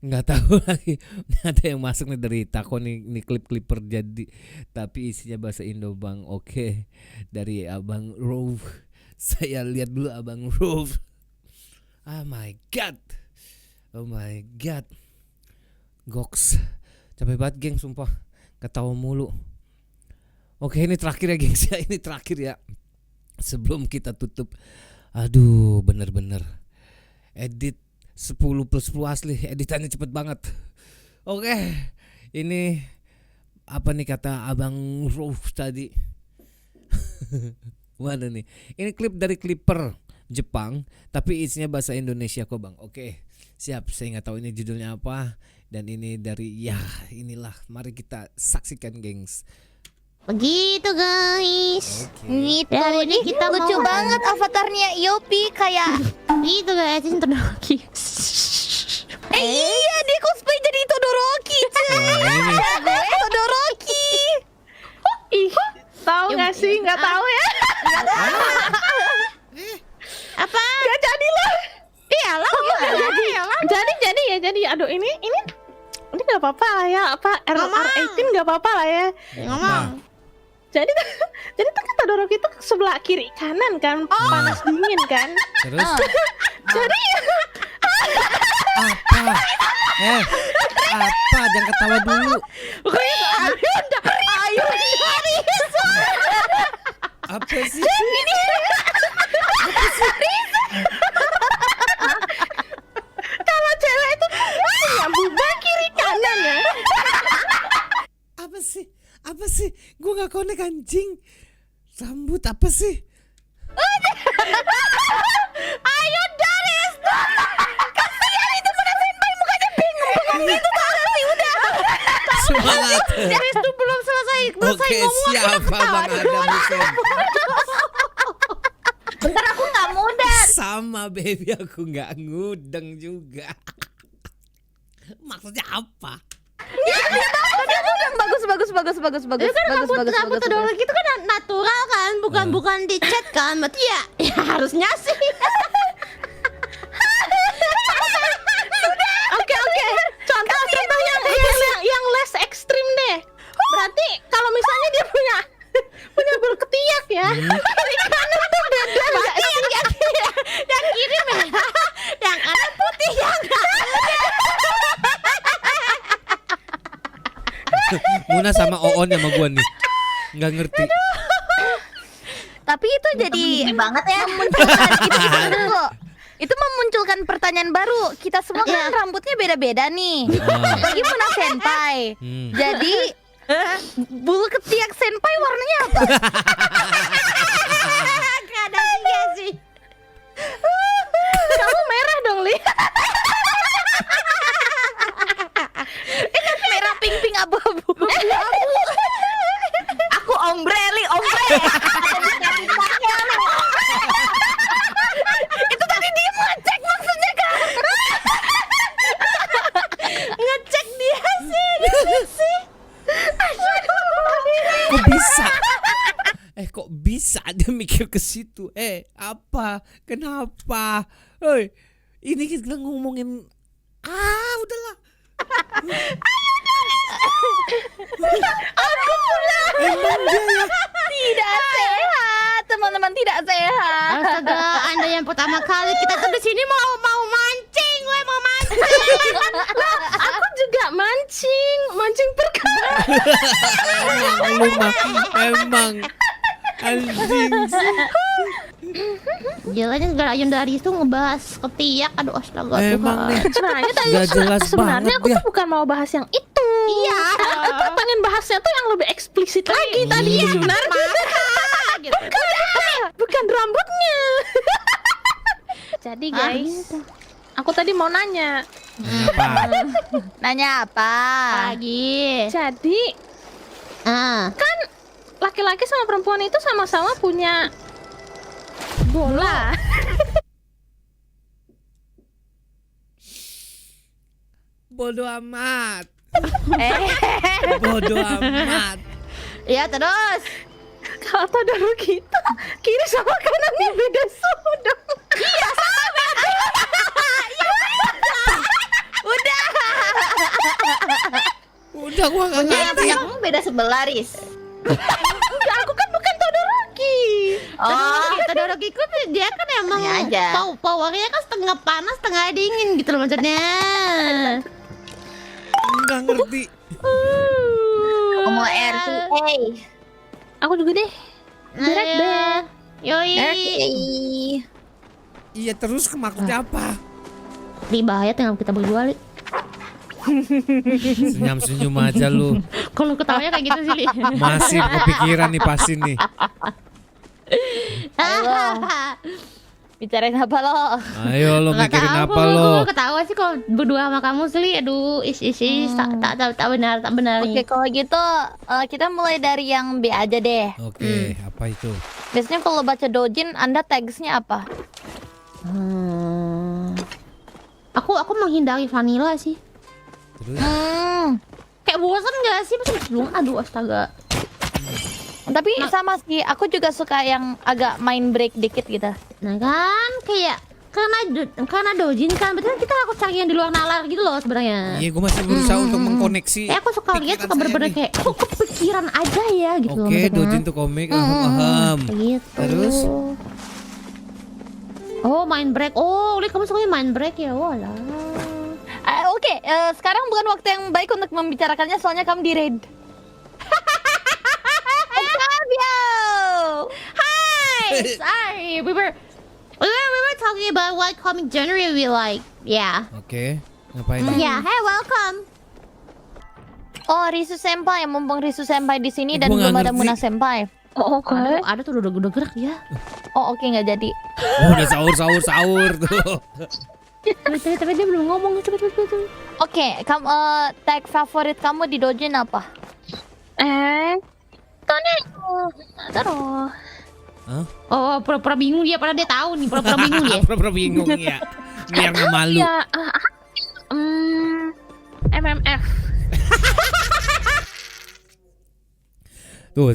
Nggak tahu lagi. Ini ada yang masuk nih dari Tako nih klip-kliper jadi. Tapi isinya bahasa Indo bang. Oke. Dari Abang Rove. Saya lihat dulu Abang Rove. Oh my god. Goks. Capek banget geng sumpah. Ketawa mulu. Oke ini terakhir ya gengs ya. Ini terakhir ya. Sebelum kita tutup. Aduh bener-bener. Edit 10+10 asli. Editannya cepet banget. Oke. Ini apa nih kata Abang Rove tadi. Mana nih? Ini klip dari Clipper Jepang, tapi isinya bahasa Indonesia kok bang. Oke, siap. Saya nggak tahu ini judulnya apa dan ini dari ya inilah. Mari kita saksikan, gengs. Begitu guys. Gitu. Ini Kita lucu mau- banget avatarnya Yopi kayak Gitu guys, ini Todoroki. iya dia cosplay jadi Todoroki. Ini Todoroki. Ih, tahu nggak sih? Nggak tahu ya? Apa? Nggak jadi lah. Iyalah, Jadi. Aduh ini nggak apa-apa lah ya. Apa RR18 nggak apa-apa lah ya. ngomong. Jadi tuh kan Todoroki itu sebelah kiri kanan kan, panas dingin kan. terus Jadi apa? Apa? Jangan ketawa dulu. ayo Apa sih? kalau cewek itu nyambungnya kiri kanan ya. Apa sih? Gue gak konek anjing. Rambut apa sih? Ayo Daris. Kasihan itu mana senpai mukanya bingung gitu tau gak sih udah. Semangat. Daris tuh belum selesai Oke, siapa Bang Adam Hussein? Bentar aku nggak mudah. Sama baby, aku nggak ngudeng juga. Maksudnya apa? Bagus. Rambut Todoroki itu kan natural kan, bukan dicat kan, berarti ya harusnya sih. Oke. Contoh yang less ekstrim deh. Berarti kalau misalnya dia punya bulu ketiak ya. Kiri kanan tuh beda nggak sih? Yang kiri merah, yang kanan putih ya enggak? Muna sama Oon sama gua nih. Nggak ngerti. Tapi itu jadi banget ya. memunculkan itu gimana kok? Itu memunculkan pertanyaan baru. Kita semua kan rambutnya beda-beda nih. Apalagi Muna senpai. Jadi bulu ketiak senpai warnanya apa? Gak ada dia sih. Kamu merah dong, Li. Merah pink abu-abu. Aku ombre. Itu tadi dia ngecek maksudnya kan? Ngecek dia sih. Kok bisa? Kok bisa dia mikir ke situ? Apa? Kenapa? Hei, ini kita ngomongin udahlah. Emang dia ya? Tidak sehat, teman-teman, tidak sehat. Astaga, Anda yang pertama kali kita tuh di sini mau mancing, mau mancing. Aku juga mancing perkara. Emang anjing sih. Jalannya gara Ayun dari itu ngebahas ketiak. Aduh astaga Emang nih. Sebenarnya tadi Gak jelas sebenarnya banget aku ya. tuh bukan mau bahas yang itu. Iya. Aku pengen bahasnya tuh yang lebih eksplisit lagi tadi sebenarnya. gitu. Bukan rambutnya. Jadi guys, aku tadi mau nanya. Apa? Nanya apa? Lagi. Jadi kan laki-laki sama perempuan itu sama-sama punya bola. Bodoh amat. Bodoh amat. Ya terus. Kata dulu kita kiri sama kanannya beda sudut. Iya sama. Udah gua gak ngerti. Kamu beda sebelah Riz. Enggak, aku kan bukan Todoroki. Todoroki itu dia kan emang powernya kan setengah panas setengah dingin gitu loh maksudnya. Nggak ngerti. Mau RTA. Aku juga deh. Berat deh. Yoi. Iya terus maksudnya apa? Di bahaya tinggal kita berdua Li. Senyum-senyum aja lu. Kalau ketawanya kayak gitu sih Li. Masih kepikiran nih pasti nih. Bicarain apa lo? Ayo lo mikirin apa lo? Gue ketawa sih kalau berdua sama kamu sih Li. Aduh tak benar Oke, kalau gitu kita mulai dari yang B aja deh. Oke, apa itu? Biasanya kalau baca dojin, Anda tagsnya apa? Aku menghindari vanilla sih. Terus? Kayak bosan gak sih? Masih belum. Aduh astaga. Tapi sama sih, aku juga suka yang agak main break dikit gitu. Nah kan kayak karena dojin kan berarti kita aku cari yang di luar nalar gitu loh sebenarnya. Iya, gue masih berusaha untuk mengkoneksi. Aku suka lihat suka bener-bener kayak kok kepikiran aja ya gitu. Oke, dojin tuh komik, paham. Gitu. Terus? Oh, main break. Oh, Li kamu sukanya main break ya? Walah. Oke, sekarang bukan waktu yang baik untuk membicarakannya soalnya kamu di raid. Octavio! Hi! Sorry, we were talking about what comic genre we like. Yeah. Oke, ngapain? Yeah, hey, welcome. Oh, Risu Senpai, mumpung Risu Senpai di sini dan Gua nggak belum ada ngerti. Muna Senpai. Oh, oke. Ada tuh udah gerak ya. Oh, oke nggak jadi. Oh, udah sahur tuh. Tapi dia belum ngomong. Cepet. Oke, kamu tag favorit kamu di dojin apa? Taruh. Hah? Oh, pura-pura bingung dia, padahal dia tahu nih, pura-pura bingung dia. Pura-pura bingung ya. Biar nggak malu. Ya, MMF. Tuh,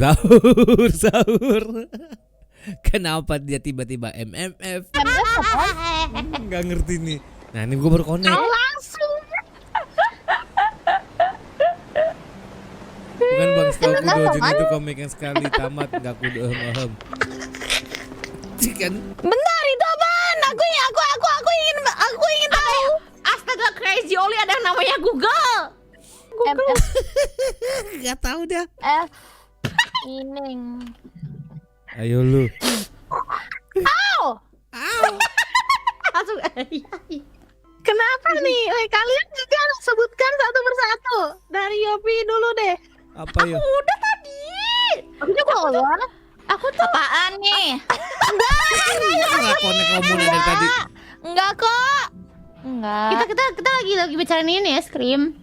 sahur. Kenapa dia tiba-tiba MMF? Nggak ngerti nih. Nah, ini gue baru connect. Langsung. Bukan bang, setahu aku dojin itu komik yang sekali tamat nggak kudu ehem. Kan? Bentar, itu apaan? Aku ingin tahu. Astaga, crazy Oli ada yang namanya Google. Nggak tahu dah. F Ining. Ayo lu. Langsung Kenapa nih? Kalian juga sebutkan satu persatu. Dari Yopi dulu deh. Apa ya? udah tadi. Aku juga keluar. Aku tuh Apaan nih? Nggak connect ngomong dari tadi. Enggak kok. Enggak. kita lagi bicarain ini es krim.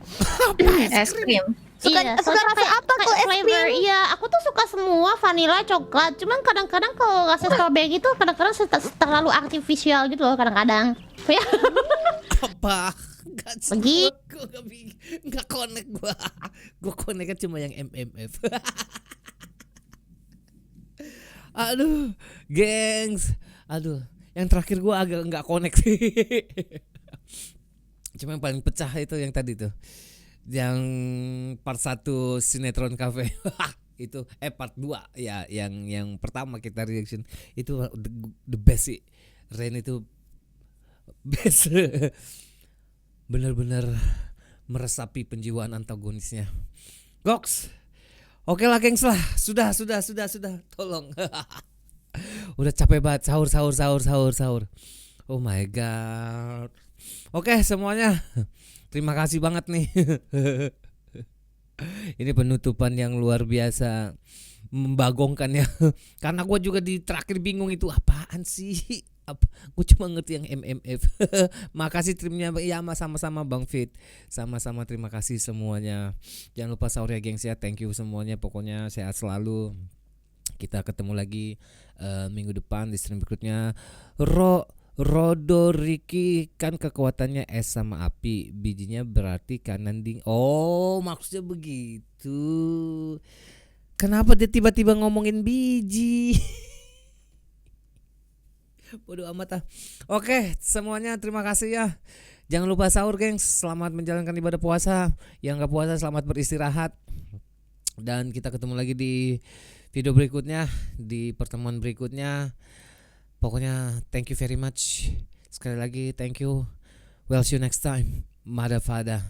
Es krim. Suka Iya, suka soalnya rasa apa kalau es flavor, krim? iya, aku tuh suka semua vanilla, coklat. Cuman kadang-kadang kalau rasa strawberry itu kadang-kadang terlalu artifisial gitu loh kadang-kadang. Ya. Apa? Nggak Pergi. nggak connect gua. Gua connect cuma yang MMF. Aduh, gengs. Aduh, yang terakhir gua agak nggak connect sih. Cuma yang paling pecah itu yang tadi tuh. Yang part 1 sinetron cafe. Itu part 2 ya, yang pertama kita reaction itu the best sih. Ren itu best. Bener-bener meresapi penjiwaan antagonisnya. Goks. Oke lah gengs lah. Sudah. Tolong. Udah capek banget sahur. Oh my god. Oke semuanya, terima kasih banget nih. Ini penutupan yang luar biasa, membagongkan ya. Karena gue juga di terakhir bingung itu apaan sih. Gue cuma ngerti yang MMF. Makasih timnya ya, sama-sama Bang Fit. Sama-sama terima kasih semuanya. Jangan lupa sahur ya gengs ya. Thank you semuanya. Pokoknya sehat selalu. Kita ketemu lagi minggu depan di stream berikutnya. Rodo Ricky kan kekuatannya es sama api, bijinya berarti kanan ding. Oh maksudnya begitu. Kenapa dia tiba-tiba ngomongin biji? Bodoh amat ah. Oke semuanya terima kasih ya. Jangan lupa sahur gengs. Selamat menjalankan ibadah puasa. Yang gak puasa selamat beristirahat. Dan kita ketemu lagi di video berikutnya, di pertemuan berikutnya. Pokoknya thank you very much. Sekali lagi thank you. We'll see you next time. Mada Fada.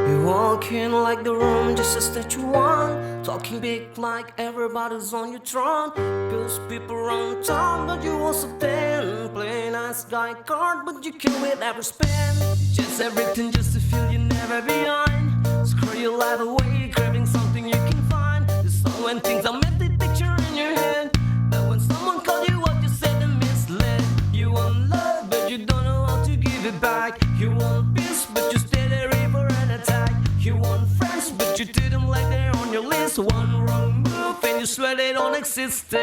You walk in like the room just as that you want, talking big like everybody's on your throne. Cause people around town but you also then play nice guy card but you kill with every spin. Just everything just to feel you're never behind. Screw your life away, craving something you can find. It's so when things are empty picture in your head, but when someone calls you what you said and misled. You want love but you don't know how to give it back. You want peace but you stay there for an attack. You want friends but you treat them like they're on your list. One wrong move and you swear they don't exist.